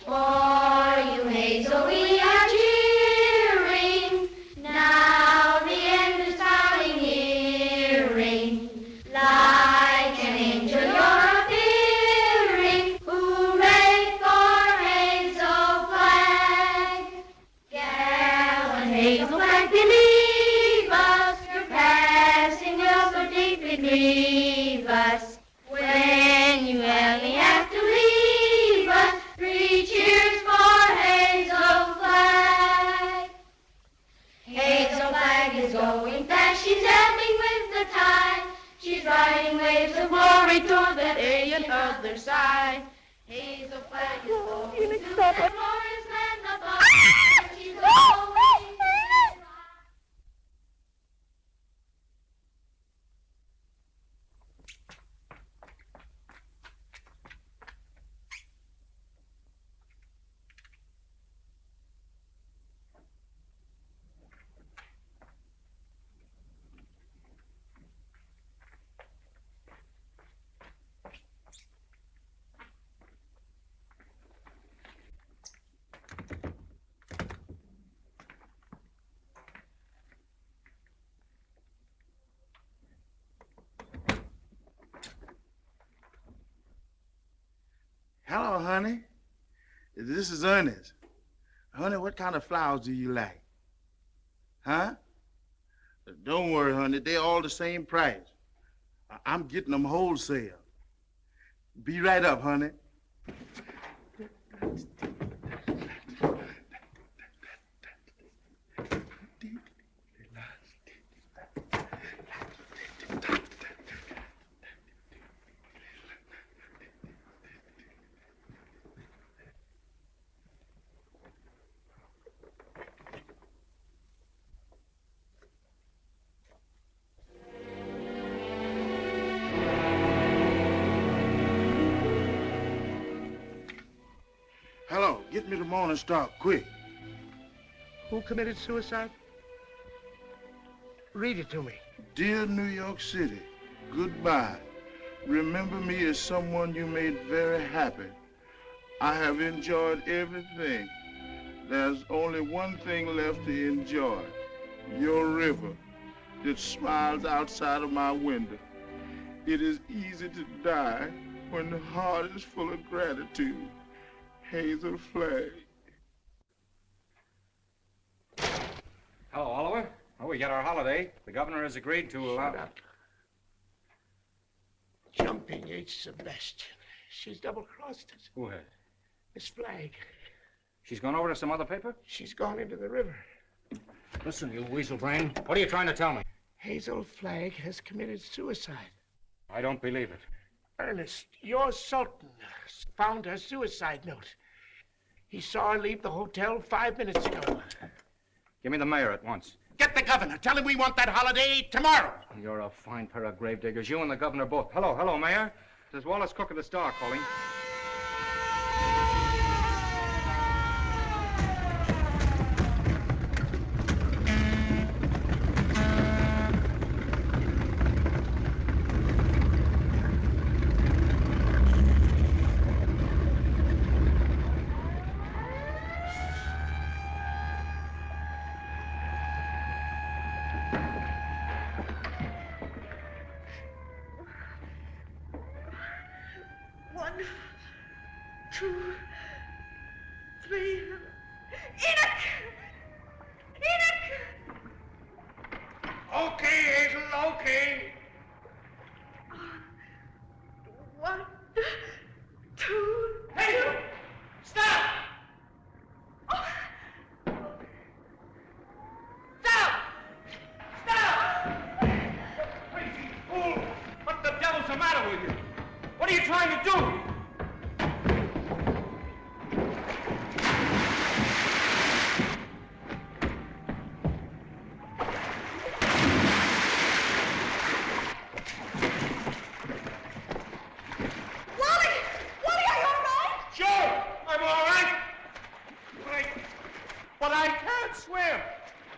[SPEAKER 10] For you, Hazel, we are cheering. Now the end is coming nearing. Like an angel you're appearing. Hooray for Hazel Flag. Gallant Hazel Flag, believe us. Your passing will so deeply grieve us. When you only have to leave us, 3 cheers for Hazel Flag. Hazel Flag is going fast, she's ebbing with the tide. She's riding waves of glory toward that alien other side. Hazel Flag is going to that glorious land above. Where she's going.
[SPEAKER 3] Hello, honey. This is Ernest. Honey, what kind of flowers do you like? Huh? Don't worry, honey. They're all the same price. I'm getting them wholesale. Be right up, honey. Hello, get me the Morning Star, quick.
[SPEAKER 11] Who committed suicide? Read it to me.
[SPEAKER 3] Dear New York City, goodbye. Remember me as someone you made very happy. I have enjoyed everything. There's only one thing left to enjoy. Your river that smiles outside of my window. It is easy to die when the heart is full of gratitude. Hazel Flag.
[SPEAKER 2] Hello, Oliver. Well, we got our holiday. The governor has agreed to allow...
[SPEAKER 11] Shut up. Jumping H. Sebastian. She's double-crossed us.
[SPEAKER 2] Who has?
[SPEAKER 11] Miss Flagg.
[SPEAKER 2] She's gone over to some other paper?
[SPEAKER 11] She's gone into the river.
[SPEAKER 2] Listen, you weasel brain. What are you trying to tell me?
[SPEAKER 11] Hazel Flagg has committed suicide.
[SPEAKER 2] I don't believe it.
[SPEAKER 11] Ernest, your Sultan found her suicide note. He saw her leave the hotel 5 minutes ago.
[SPEAKER 2] Give me the mayor at once.
[SPEAKER 1] Get the governor. Tell him we want that holiday tomorrow.
[SPEAKER 2] You're a fine pair of gravediggers. You and the governor both. Hello, Mayor. This is Wallace Cook of the Star calling.
[SPEAKER 6] One, two, three. Enoch! Enoch!
[SPEAKER 1] Okay, Hazel, okay.
[SPEAKER 6] One, two.
[SPEAKER 1] Hazel! Stop!
[SPEAKER 6] Stop!
[SPEAKER 1] Stop! Crazy fool! What the devil's the matter with you? What are you trying to do? Sure, I'm all right. But I can't swim.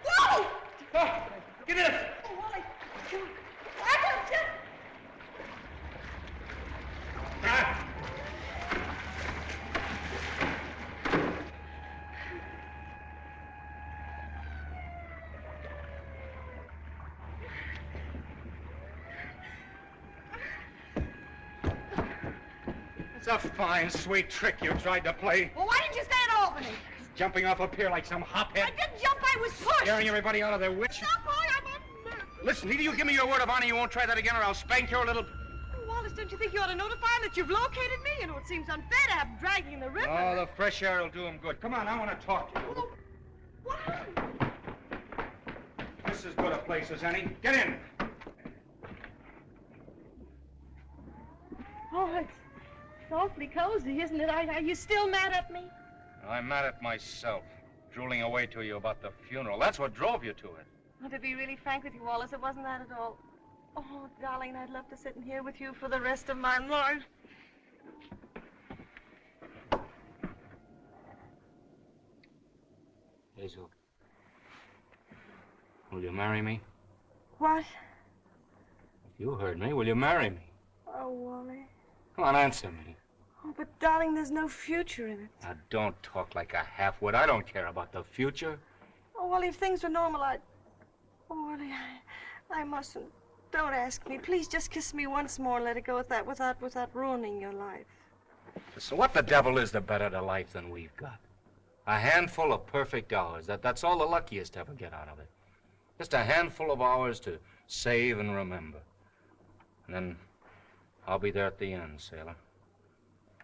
[SPEAKER 6] Whoa!
[SPEAKER 1] Get this.
[SPEAKER 6] Oh, Wally. I got you.
[SPEAKER 1] Ah.
[SPEAKER 2] It's a fine, sweet trick you tried to play.
[SPEAKER 6] Well, why didn't you stay in Albany?
[SPEAKER 2] Jumping off a pier like some hophead.
[SPEAKER 6] I didn't jump, I was pushed.
[SPEAKER 2] Scaring everybody out of their wits.
[SPEAKER 6] Stop, boy, I'm on.
[SPEAKER 2] Listen, either you give me your word of honor you won't try that again or I'll spank your little...
[SPEAKER 6] Wallace, don't you think you ought to notify him that you've located me? You know, it seems unfair to have him dragging in the river.
[SPEAKER 2] Oh, the fresh air will do him good. Come on, I want to talk to you.
[SPEAKER 6] Well, what happened?
[SPEAKER 2] This is as good a place as any. Get in.
[SPEAKER 6] Oh, it's awfully cozy, isn't it? Are you still mad at me?
[SPEAKER 2] I'm mad at myself, drooling away to you about the funeral. That's what drove you to it.
[SPEAKER 6] Well, to be really frank with you, Wallace, it wasn't that at all. Oh, darling, I'd love to sit in here with you for the rest of my life.
[SPEAKER 2] Hazel, will you marry me?
[SPEAKER 6] What?
[SPEAKER 2] You heard me. Will you marry me?
[SPEAKER 6] Oh, Wally.
[SPEAKER 2] Come on, answer me.
[SPEAKER 6] Oh, but darling, there's no future in it.
[SPEAKER 2] Now, don't talk like a half-wit. I don't care about the future.
[SPEAKER 6] Oh, Wally, if things were normal, I'd... Oh, Wally, I mustn't. Don't ask me. Please just kiss me once more and let it go at that without ruining your life.
[SPEAKER 2] So what the devil is the better to life than we've got? A handful of perfect hours. That's all the luckiest ever get out of it. Just a handful of hours to save and remember. And then I'll be there at the end, sailor.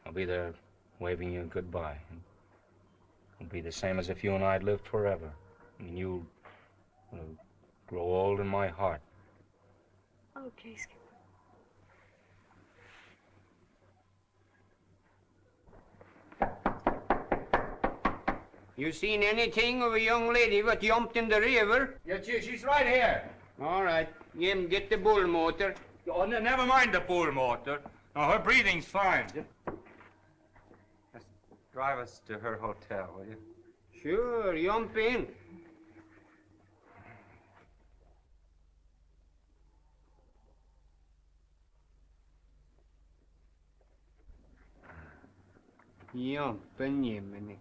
[SPEAKER 2] I'll be there waving you goodbye. It'll be the same as if you and I had lived forever. And you'll grow old in my heart.
[SPEAKER 6] Okay, Skipper.
[SPEAKER 12] You seen anything of a young lady what jumped in the river?
[SPEAKER 2] Yes, she's right here.
[SPEAKER 12] All right. Jim, get the bull motor.
[SPEAKER 2] Oh, never mind the bull motor. No, her breathing's fine.
[SPEAKER 8] Just drive us to her hotel, will you?
[SPEAKER 12] Sure, jump in. Jump in, Jiminy.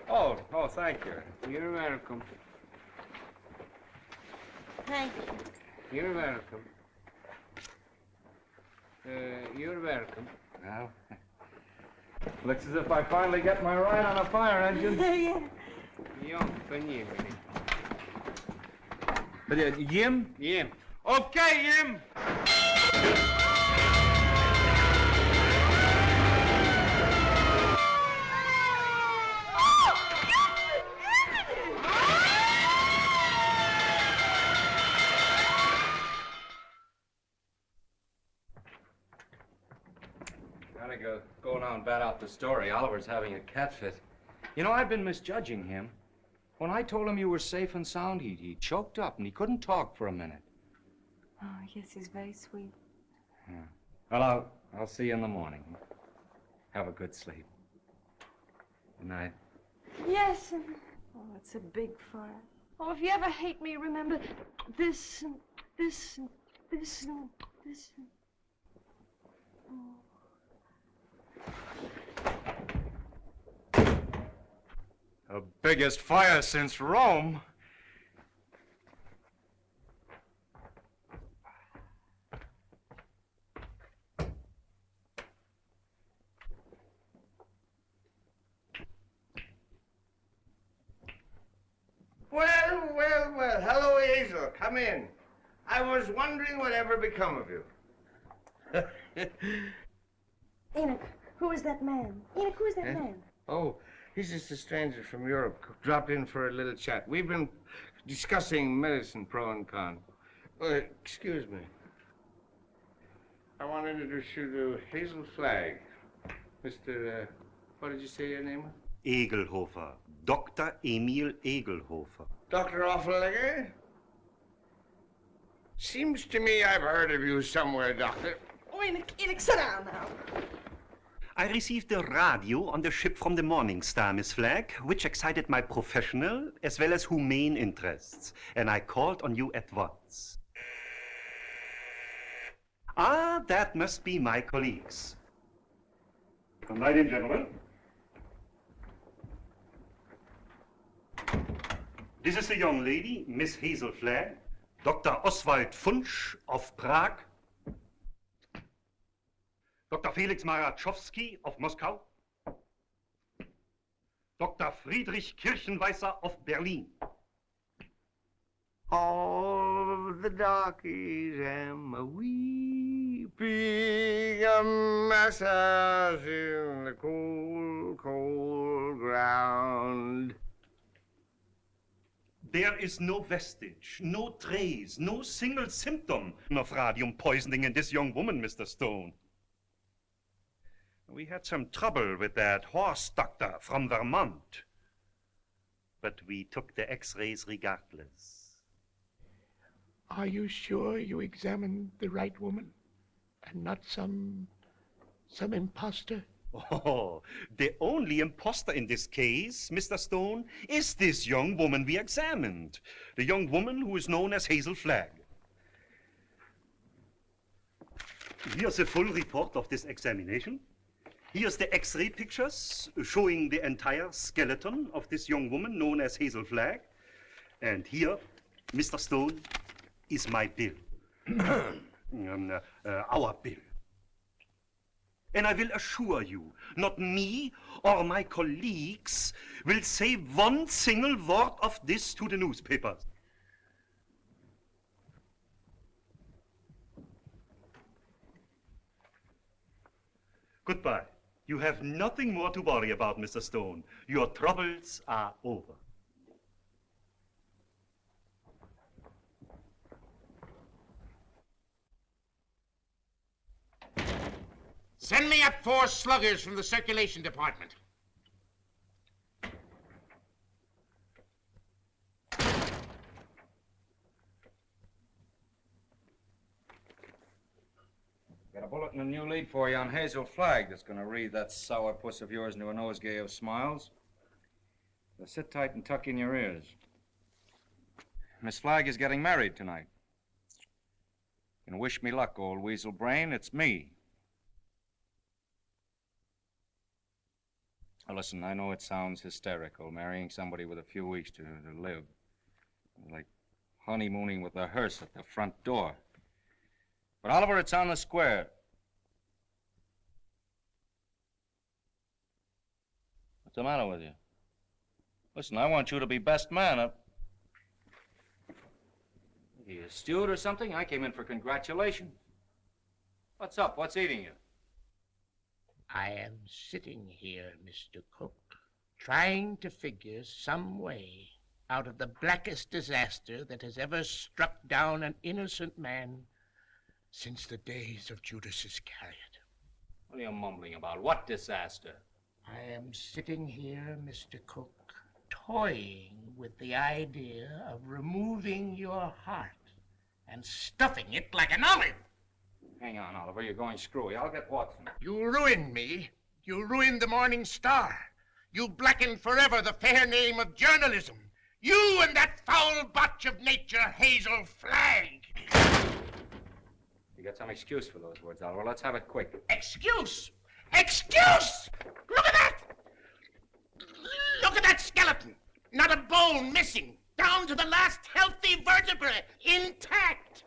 [SPEAKER 2] Oh, thank you.
[SPEAKER 12] You're welcome.
[SPEAKER 6] Thank you.
[SPEAKER 12] You're welcome. You're welcome.
[SPEAKER 2] Well, looks as if I finally get my ride on a fire engine.
[SPEAKER 6] Yeah.
[SPEAKER 12] Jump in, Jiminy.
[SPEAKER 2] But, Jim?
[SPEAKER 12] Jim.
[SPEAKER 2] Okay, Jim. Gotta go now and bat out the story. Oliver's having a cat fit. You know, I've been misjudging him. When I told him you were safe and sound, he choked up and he couldn't talk for a minute.
[SPEAKER 6] Oh, yes, he's very sweet.
[SPEAKER 2] Yeah. Well, I'll see you in the morning. Have a good sleep. Good night.
[SPEAKER 6] Yes. Oh, it's a big fire. Oh, if you ever hate me, remember this and this and this and this.
[SPEAKER 2] The biggest fire since Rome.
[SPEAKER 13] Well, well, well. Hello, Hazel. Come in. I was wondering whatever become of you.
[SPEAKER 6] Enoch, who is that man? Enoch, who is that man?
[SPEAKER 13] Oh, he's just a stranger from Europe. Dropped in for a little chat. We've been discussing medicine, pro and con. Excuse me. I want to introduce you to Hazel Flagg. Mr. What did you say your name was?
[SPEAKER 14] Egelhofer. Dr. Emil Egelhofer.
[SPEAKER 13] Dr. Offelegger? Seems to me I've heard of you somewhere, Doctor.
[SPEAKER 6] Oh, Enoch, sit down now.
[SPEAKER 14] I received a radio on the ship from the Morning Star, Miss Flagg, which excited my professional as well as humane interests, and I called on you at once. Ah, that must be my colleagues. Come right in, gentlemen. This is the young lady, Miss Hazel Flagg, Dr. Oswald Funsch of Prague, Dr. Felix Marachowski of Moscow, Dr. Friedrich Kirchenweißer of Berlin.
[SPEAKER 13] All the darkies am a weeping, a massage in the cold, cold ground.
[SPEAKER 14] There is no vestige, no trace, no single symptom of radium poisoning in this young woman, Mr. Stone. We had some trouble with that horse doctor from Vermont, but we took the x-rays regardless.
[SPEAKER 11] Are you sure you examined the right woman and not some imposter?
[SPEAKER 14] Oh, the only imposter in this case, Mr. Stone, is this young woman we examined. The young woman who is known as Hazel Flagg. Here's a full report of this examination. Here's the x-ray pictures showing the entire skeleton of this young woman known as Hazel Flagg. And here, Mr. Stone, is my bill. our bill. And I will assure you, not me or my colleagues will say one single word of this to the newspapers. Goodbye. You have nothing more to worry about, Mr. Stone. Your troubles are over.
[SPEAKER 11] Send me up 4 sluggers from the circulation department.
[SPEAKER 2] Got a bulletin and a new lead for you on Hazel Flagg that's going to read that sourpuss of yours into a nosegay of smiles. Now sit tight and tuck in your ears. Miss Flagg is getting married tonight. And wish me luck, old weasel brain. It's me. Now listen, I know it sounds hysterical, marrying somebody with a few weeks to live. Like honeymooning with a hearse at the front door. But, Oliver, it's on the square. What's the matter with you? Listen, I want you to be best man up. Are you a steward or something? I came in for congratulations. What's up? What's eating you?
[SPEAKER 11] I am sitting here, Mr. Cook, trying to figure some way out of the blackest disaster that has ever struck down an innocent man since the days of Judas Iscariot.
[SPEAKER 2] What are you mumbling about? What disaster?
[SPEAKER 11] I am sitting here, Mr. Cook, toying with the idea of removing your heart and stuffing it like an olive.
[SPEAKER 2] Hang on, Oliver. You're going screwy. I'll get Watson.
[SPEAKER 11] You ruined me. You ruined the Morning Star. You blackened forever the fair name of journalism. You and that foul botch of nature, Hazel Flagg.
[SPEAKER 2] You got some excuse for those words, Oliver. Let's have it quick.
[SPEAKER 11] Excuse? Excuse? Look at that! Look at that skeleton. Not a bone missing. Down to the last healthy vertebrae. Intact.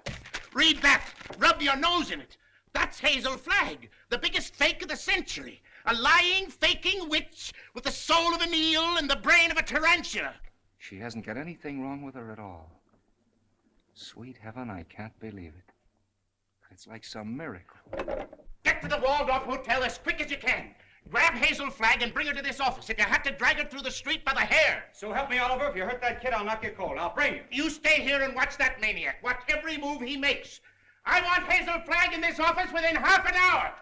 [SPEAKER 11] Read that. Rub your nose in it. That's Hazel Flagg, the biggest fake of the century. A lying, faking witch with the soul of an eel and the brain of a tarantula.
[SPEAKER 2] She hasn't got anything wrong with her at all. Sweet heaven, I can't believe it. It's like some miracle.
[SPEAKER 11] Get to the Waldorf Hotel as quick as you can. Grab Hazel Flagg and bring her to this office. If you have to drag her through the street by the hair.
[SPEAKER 2] So help me, Oliver. If you hurt that kid, I'll knock you cold. I'll bring you.
[SPEAKER 11] You stay here and watch that maniac. Watch every move he makes. I want Hazel Flagg in this office within half an hour.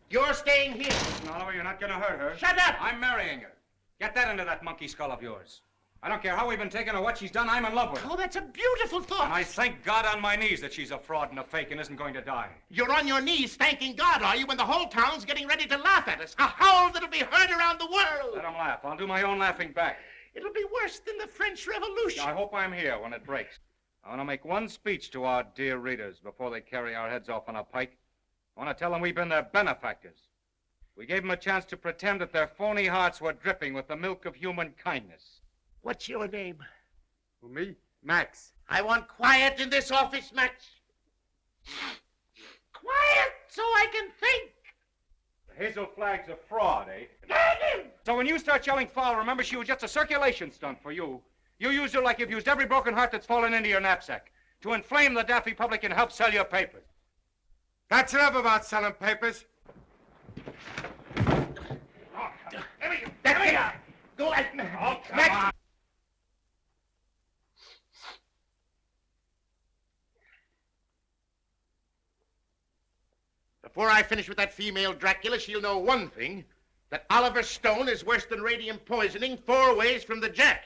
[SPEAKER 11] You're staying here.
[SPEAKER 2] Listen, Oliver, you're not going to hurt her.
[SPEAKER 11] Shut up!
[SPEAKER 2] I'm marrying her. Get that into that monkey skull of yours. I don't care how we've been taken or what she's done, I'm in love with her.
[SPEAKER 11] Oh, that's a beautiful thought.
[SPEAKER 2] And I thank God on my knees that she's a fraud and a fake and isn't going to die.
[SPEAKER 11] You're on your knees thanking God, are you, when the whole town's getting ready to laugh at us? A howl that'll be heard around the world.
[SPEAKER 2] Let them laugh. I'll do my own laughing back.
[SPEAKER 11] It'll be worse than the French Revolution.
[SPEAKER 2] I hope I'm here when it breaks. I want to make one speech to our dear readers before they carry our heads off on a pike. I want to tell them we've been their benefactors. We gave them a chance to pretend that their phony hearts were dripping with the milk of human kindness.
[SPEAKER 11] What's your name?
[SPEAKER 8] Who, me? Max.
[SPEAKER 11] I want quiet in this office, Max. Quiet so I can think.
[SPEAKER 2] Hazel Flagg's a fraud, eh? So when you start yelling foul, remember she was just a circulation stunt for you. You used her like you've used every broken heart that's fallen into your knapsack to inflame the daffy public and help sell your papers.
[SPEAKER 8] That's enough about selling papers.
[SPEAKER 11] There you go. Go ahead.
[SPEAKER 2] Oh, come
[SPEAKER 11] Max.
[SPEAKER 2] on.
[SPEAKER 11] Before I finish with that female Dracula, she'll know one thing, that Oliver Stone is worse than radium poisoning 4 ways from the Jack.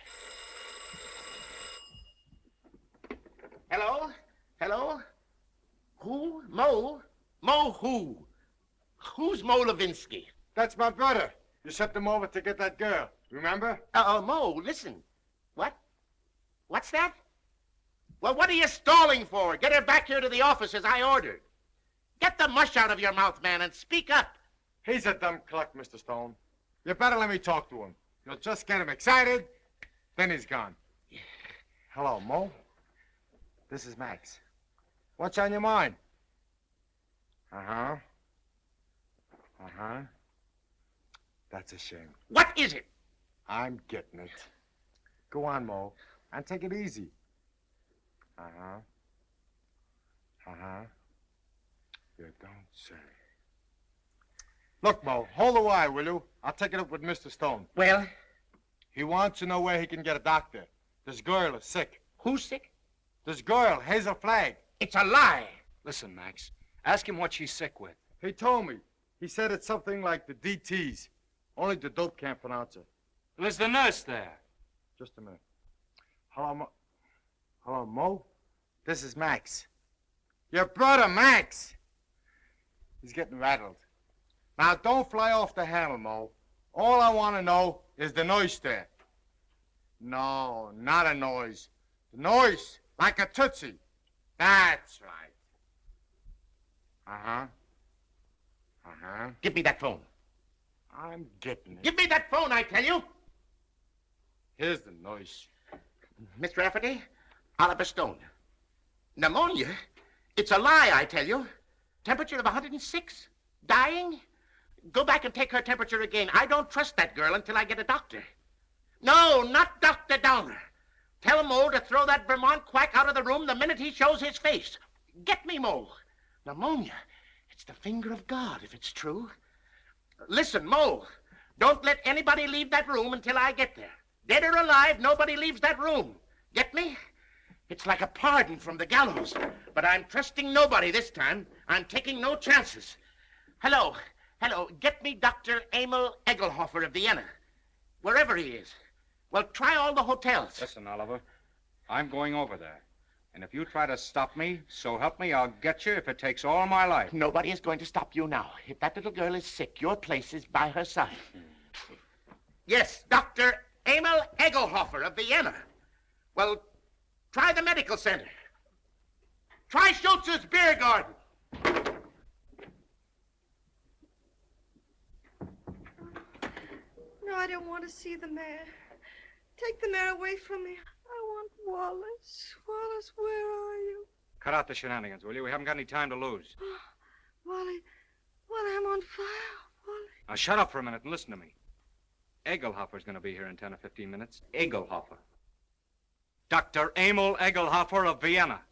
[SPEAKER 11] Hello? Hello? Who? Mo? Mo who? Who's Mo Levinsky?
[SPEAKER 8] That's my brother. You sent them over to get that girl. Remember?
[SPEAKER 11] Mo, listen. What? What's that? Well, what are you stalling for? Get her back here to the office as I ordered. Get the mush out of your mouth, man, and speak up.
[SPEAKER 8] He's a dumb cluck, Mr. Stone. You better let me talk to him. You'll just get him excited, then he's gone. Hello, Mo. This is Max. What's on your mind? Uh-huh. Uh-huh. That's a shame.
[SPEAKER 11] What is it?
[SPEAKER 8] I'm getting it. Go on, Mo, and take it easy. Uh-huh. Uh-huh. You don't say. Look, Mo, hold the wire, will you? I'll take it up with Mr. Stone.
[SPEAKER 11] Well?
[SPEAKER 8] He wants to know where he can get a doctor. This girl is sick.
[SPEAKER 11] Who's sick?
[SPEAKER 8] This girl, Hazel Flagg.
[SPEAKER 11] It's a lie.
[SPEAKER 2] Listen, Max. Ask him what she's sick with.
[SPEAKER 8] He told me. He said it's something like the DTs. Only the dope can't pronounce it.
[SPEAKER 2] Well, is the nurse there?
[SPEAKER 8] Just a minute. Hello, Mo. Hello, Mo? This is Max. Your brother, Max. He's getting rattled. Now, don't fly off the handle, Mo. All I want to know is the noise there. No, not a noise. The noise, like a tootsie. That's right. Uh-huh. Uh-huh.
[SPEAKER 11] Give me that phone.
[SPEAKER 8] I'm getting it.
[SPEAKER 11] Give me that phone, I tell you.
[SPEAKER 8] Here's the noise.
[SPEAKER 11] Miss Rafferty, Oliver Stone. Pneumonia? It's a lie, I tell you. Temperature of 106? Dying? Go back and take her temperature again. I don't trust that girl until I get a doctor. No, not Dr. Downer. Tell Mo to throw that Vermont quack out of the room the minute he shows his face. Get me, Mo. Pneumonia. It's the finger of God, if it's true. Listen, Mo, don't let anybody leave that room until I get there. Dead or alive, nobody leaves that room. Get me? It's like a pardon from the gallows. But I'm trusting nobody this time. I'm taking no chances. Hello. Hello. Get me Dr. Emil Egelhofer of Vienna. Wherever he is. Well, try all the hotels.
[SPEAKER 2] Listen, Oliver. I'm going over there. And if you try to stop me, so help me, I'll get you if it takes all my life.
[SPEAKER 11] Nobody is going to stop you now. If that little girl is sick, your place is by her side. Yes, Dr. Emil Egelhofer of Vienna. Well, try the medical center. Try Schultz's beer garden.
[SPEAKER 6] No, I don't want to see the mayor. Take the mayor away from me. I want Wallace. Wallace, where are you?
[SPEAKER 2] Cut out the shenanigans, will you? We haven't got any time to lose.
[SPEAKER 6] Wally, I'm on fire, Wally.
[SPEAKER 2] Now, shut up for a minute and listen to me. Egelhofer's going to be here in 10 or 15 minutes. Egelhofer. Dr. Emil Egelhofer of Vienna.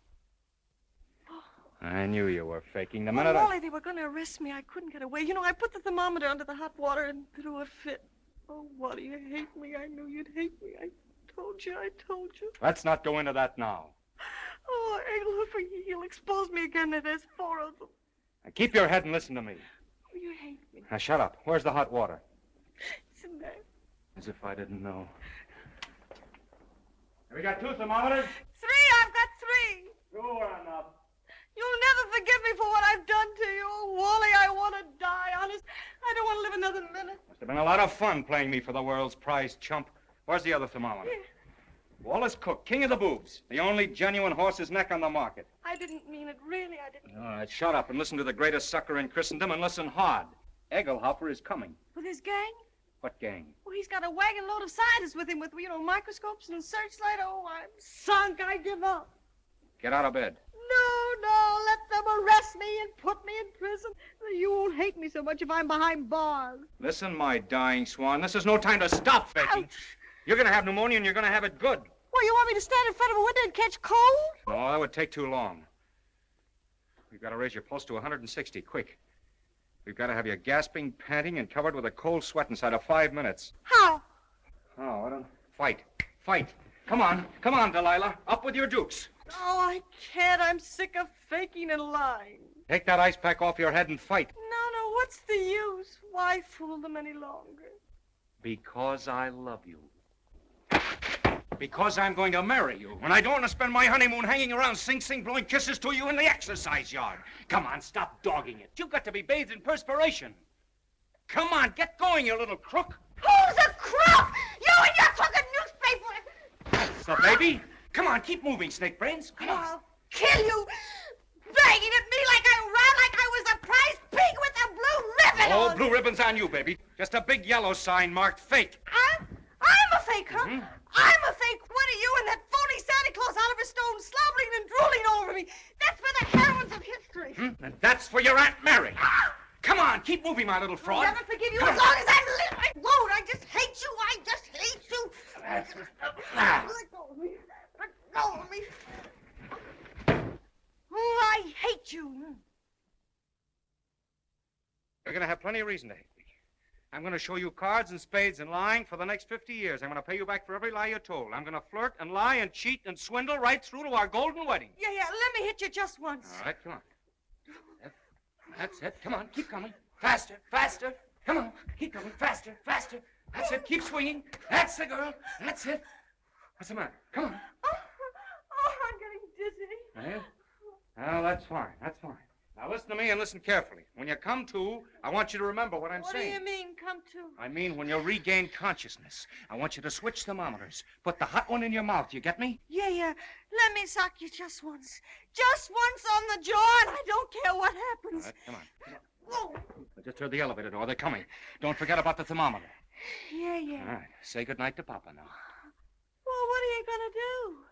[SPEAKER 2] I knew you were faking the minute
[SPEAKER 6] Wally, they were going to arrest me. I couldn't get away. You know, I put the thermometer under the hot water and threw a fit. Oh, Wally, you hate me. I knew you'd hate me. I told you.
[SPEAKER 2] Let's not go into that now.
[SPEAKER 6] Oh, Egelhofer, he'll expose me again. There's 4 of them.
[SPEAKER 2] Now, keep your head and listen to me.
[SPEAKER 6] Oh, you hate me.
[SPEAKER 2] Now, shut up. Where's the hot water?
[SPEAKER 6] It's in there.
[SPEAKER 2] As if I didn't know. Have we got 2 thermometers?
[SPEAKER 6] 3, I've got 3.
[SPEAKER 2] Two are enough.
[SPEAKER 6] You'll never forgive me for what I've done to you. Oh, Wally, I want to die, honest. I don't want to live another minute.
[SPEAKER 2] Must have been a lot of fun playing me for the world's prize chump. Where's the other thermometer?
[SPEAKER 6] Here.
[SPEAKER 2] Wallace Cook, king of the boobs. The only genuine horse's neck on the market.
[SPEAKER 6] I didn't mean it, really, I didn't.
[SPEAKER 2] All right, shut up and listen to the greatest sucker in Christendom and listen hard. Egelhofer is coming.
[SPEAKER 6] With his gang?
[SPEAKER 2] What gang?
[SPEAKER 6] Well, he's got a wagon load of scientists with him with, microscopes and searchlight. Oh, I'm sunk. I give up.
[SPEAKER 2] Get out of bed.
[SPEAKER 6] No, let them arrest me and put me in prison. You won't hate me so much if I'm behind bars.
[SPEAKER 2] Listen, my dying swan, this is no time to stop faking.
[SPEAKER 6] Ouch.
[SPEAKER 2] You're going to have pneumonia and you're going to have it good.
[SPEAKER 6] Well, you want me to stand in front of a window and catch cold?
[SPEAKER 2] No, that would take too long. We've got to raise your pulse to 160, quick. We've got to have you gasping, panting, and covered with a cold sweat inside of 5 minutes.
[SPEAKER 6] How?
[SPEAKER 2] Oh, I don't... Fight. Come on, Delilah. Up with your dukes.
[SPEAKER 6] Oh, I can't. I'm sick of faking and lying.
[SPEAKER 2] Take that ice pack off your head and fight.
[SPEAKER 6] No, what's the use? Why fool them any longer?
[SPEAKER 2] Because I love you. Because I'm going to marry you. And I don't want to spend my honeymoon hanging around Sing Sing blowing kisses to you in the exercise yard. Come on, stop dogging it. You've got to be bathed in perspiration. Come on, get going, you little crook.
[SPEAKER 6] Who's a crook? You and your crooked newspaper!
[SPEAKER 2] That's the baby. Come on, keep moving, Snake Brains. Come on.
[SPEAKER 6] I'll kill you! Begging at me like I was a prize pig with a blue ribbon
[SPEAKER 2] Oh,
[SPEAKER 6] on.
[SPEAKER 2] blue ribbon's on you, baby. Just a big yellow sign marked fake.
[SPEAKER 6] I'm a fake, huh? I'm a fake. What are you and that phony Santa Claus Oliver Stone slobbering and drooling over me. That's for the heroines of history.
[SPEAKER 2] And that's for your Aunt Mary. Come on, keep moving, my little fraud.
[SPEAKER 6] I'll never forgive you as long as I'm living. I won't. I just hate you. I just hate you.
[SPEAKER 2] That's
[SPEAKER 6] Let go of me. Let go of me. Oh, I hate you.
[SPEAKER 2] You're going to have plenty of reason to hate me. I'm going to show you cards and spades and lying for the next 50 years. I'm going to pay you back for every lie you told. I'm going to flirt and lie and cheat and swindle right through to our golden wedding.
[SPEAKER 6] Yeah, let me hit you just once.
[SPEAKER 2] All right, come on. That's it. Come on, keep coming. Faster, faster. Come on, keep coming. Faster, faster. That's it. Keep swinging. That's the girl. That's it. What's the matter? Come on.
[SPEAKER 6] Oh, I'm getting dizzy.
[SPEAKER 2] Eh? Well, that's fine. That's fine. Now listen to me and listen carefully. When you come to, I want you to remember what I'm saying.
[SPEAKER 6] What do you mean, come to?
[SPEAKER 2] I mean, when you regain consciousness, I want you to switch thermometers. Put the hot one in your mouth. You get me?
[SPEAKER 6] Yeah. Let me sock you just once. Just once on the jaw, and I don't care what happens.
[SPEAKER 2] All right, come on. Come on.
[SPEAKER 6] Whoa.
[SPEAKER 2] I just heard the elevator door. They're coming. Don't forget about the thermometer.
[SPEAKER 6] Yeah.
[SPEAKER 2] All right. Say goodnight to Papa now.
[SPEAKER 6] Well, what are you gonna do?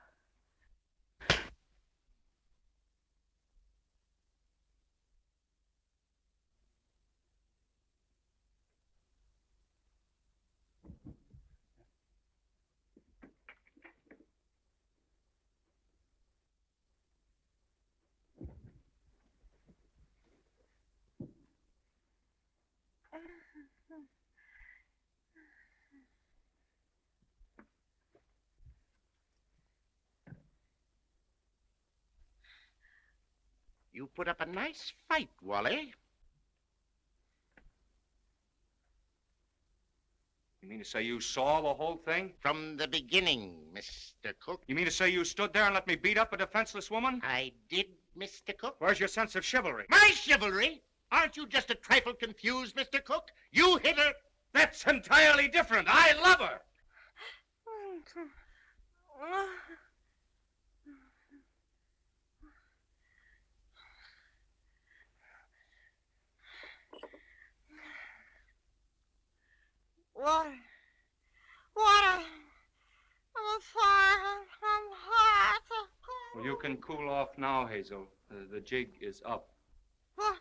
[SPEAKER 11] You put up a nice fight, Wally.
[SPEAKER 2] You mean to say you saw the whole thing?
[SPEAKER 11] From the beginning, Mr. Cook.
[SPEAKER 2] You mean to say you stood there and let me beat up a defenseless woman?
[SPEAKER 11] I did, Mr. Cook.
[SPEAKER 2] Where's your sense of chivalry?
[SPEAKER 11] My chivalry? Aren't you just a trifle confused, Mr. Cook? You hit her.
[SPEAKER 2] That's entirely different. I love her.
[SPEAKER 6] Water. I'm fire. I'm hot.
[SPEAKER 2] Well, you can cool off now, Hazel. The jig is up.
[SPEAKER 6] What?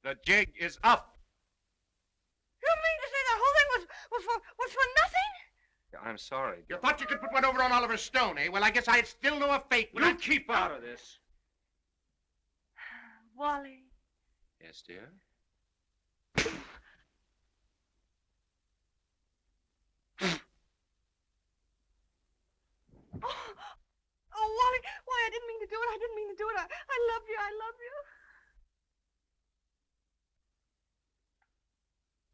[SPEAKER 2] The jig is up.
[SPEAKER 6] You mean to say the whole thing was for nothing?
[SPEAKER 2] I'm sorry.
[SPEAKER 11] You thought you could put one over on Oliver Stone, eh? Well, I guess I'd still know a fate.
[SPEAKER 2] You keep out of this.
[SPEAKER 6] Wally.
[SPEAKER 2] Yes, dear?
[SPEAKER 6] Oh, Wally, I didn't mean to do it. I love you.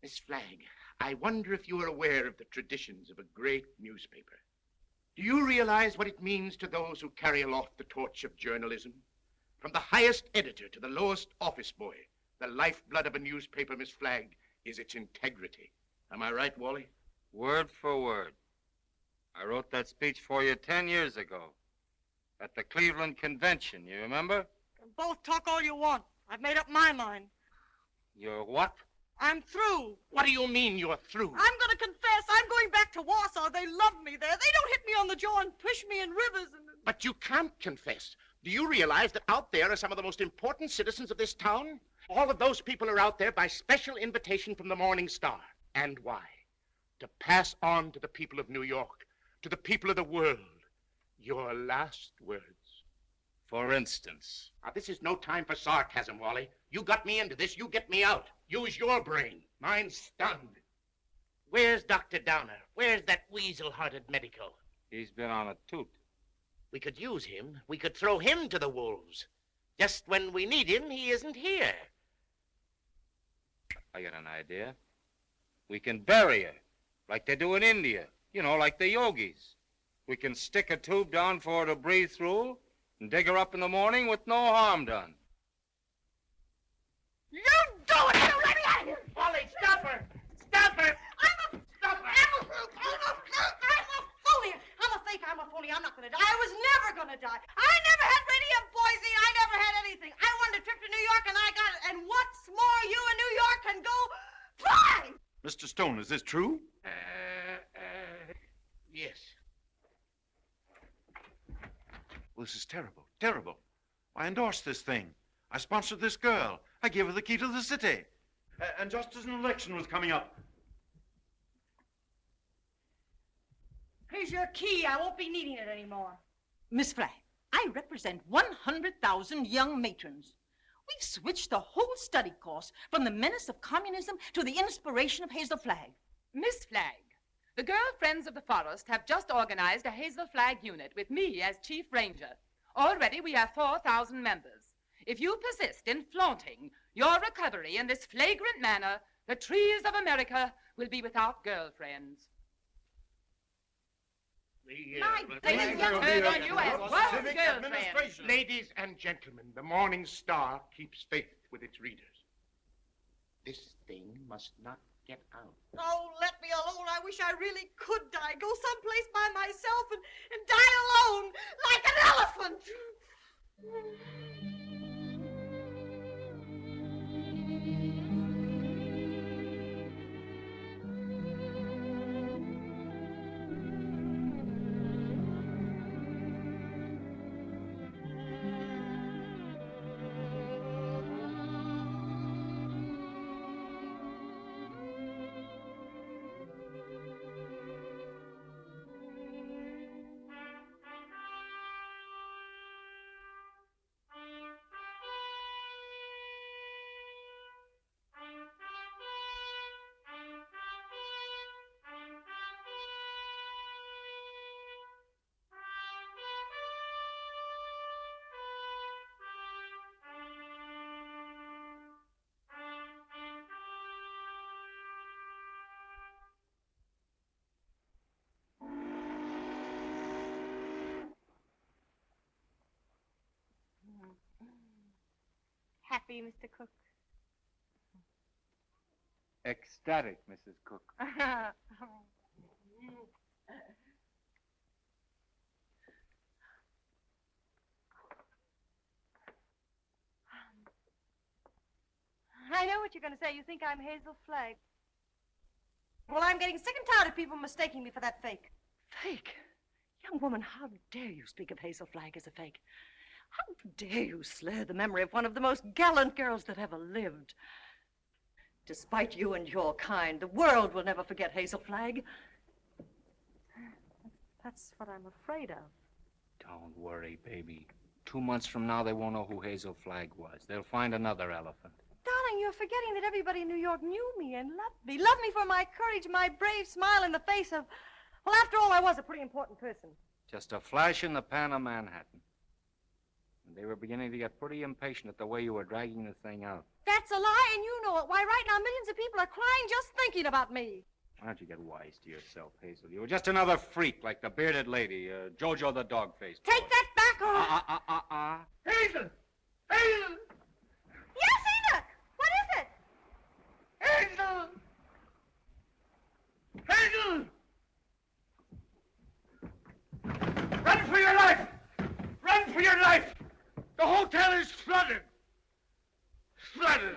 [SPEAKER 11] Miss Flagg, I wonder if you are aware of the traditions of a great newspaper. Do you realize what it means to those who carry aloft the torch of journalism? From the highest editor to the lowest office boy, the lifeblood of a newspaper, Miss Flagg, is its integrity. Am I right, Wally?
[SPEAKER 15] Word for word. I wrote that speech for you 10 years ago at the Cleveland Convention, you remember?
[SPEAKER 6] Both talk all you want. I've made up my mind.
[SPEAKER 15] You're what?
[SPEAKER 6] I'm through.
[SPEAKER 11] What do you mean you're through?
[SPEAKER 6] I'm going to confess. I'm going back to Warsaw. They love me there. They don't hit me on the jaw and push me in rivers and...
[SPEAKER 11] But you can't confess. Do you realize that out there are some of the most important citizens of this town? All of those people are out there by special invitation from the Morning Star. And why? To pass on to the people of New York, to the people of the world, your last words.
[SPEAKER 15] For instance?
[SPEAKER 11] Now, this is no time for sarcasm, Wally. You got me into this, you get me out. Use your brain. Mine's stunned. Where's Dr. Downer? Where's that weasel-hearted medico?
[SPEAKER 15] He's been on a toot.
[SPEAKER 11] We could use him. We could throw him to the wolves. Just when we need him, he isn't here.
[SPEAKER 15] I got an idea. We can bury her, like they do in India. You know, like the yogis. We can stick a tube down for her to breathe through and dig her up in the morning with no harm done.
[SPEAKER 6] You do it! You let me out of here!
[SPEAKER 11] Wally, stop her! Stop her!
[SPEAKER 6] I'm a fake. I'm a phony. I'm not going to die. I was never going to die. I never had radium poisoning. I never had anything. I wanted a trip to New York, and I got it. And what's more, you in New York can go fly!
[SPEAKER 14] Mr. Stone, is this true?
[SPEAKER 11] Yes.
[SPEAKER 16] Well, this is terrible, terrible. I endorsed this thing. I sponsored this girl. I gave her the key to the city. And just as an election was coming up.
[SPEAKER 6] Here's your key. I won't be needing it anymore.
[SPEAKER 17] Miss Flagg, I represent 100,000 young matrons. We've switched the whole study course from the menace of communism to the inspiration of Hazel Flagg.
[SPEAKER 18] Miss Flagg, the Girl Friends of the Forest have just organized a Hazel Flag unit with me as Chief Ranger. Already we have 4,000 members. If you persist in flaunting your recovery in this flagrant manner, the trees of America will be without girlfriends.
[SPEAKER 1] Ladies and gentlemen, the Morning Star keeps faith with its readers. This thing must not get out.
[SPEAKER 6] Oh, let me alone. I wish I really could die. Go someplace by myself and die alone, like an elephant. Happy, Mr. Cook?
[SPEAKER 15] Ecstatic, Mrs. Cook.
[SPEAKER 6] I know what you're going to say. You think I'm Hazel Flagg. Well, I'm getting sick and tired of people mistaking me for that fake.
[SPEAKER 17] Fake? Young woman, how dare you speak of Hazel Flagg as a fake? How dare you slur the memory of one of the most gallant girls that ever lived? Despite you and your kind, the world will never forget Hazel Flagg.
[SPEAKER 6] That's what I'm afraid of.
[SPEAKER 15] Don't worry, baby. 2 months from now, they won't know who Hazel Flagg was. They'll find another elephant.
[SPEAKER 6] Darling, you're forgetting that everybody in New York knew me and loved me. Loved me for my courage, my brave smile in the face of... Well, after all, I was a pretty important person.
[SPEAKER 15] Just a flash in the pan of Manhattan. And they were beginning to get pretty impatient at the way you were dragging the thing out.
[SPEAKER 6] That's a lie, and you know it. Why, right now, millions of people are crying just thinking about me.
[SPEAKER 15] Why don't you get wise to yourself, Hazel? You were just another freak like the bearded lady, Jojo the dog-faced.
[SPEAKER 6] Take that back, or...
[SPEAKER 11] Hazel! Hazel!
[SPEAKER 6] Yes, Enoch! What is it?
[SPEAKER 11] Hazel! Hazel! Run for your life! Run for your life! The hotel is flooded! Flooded!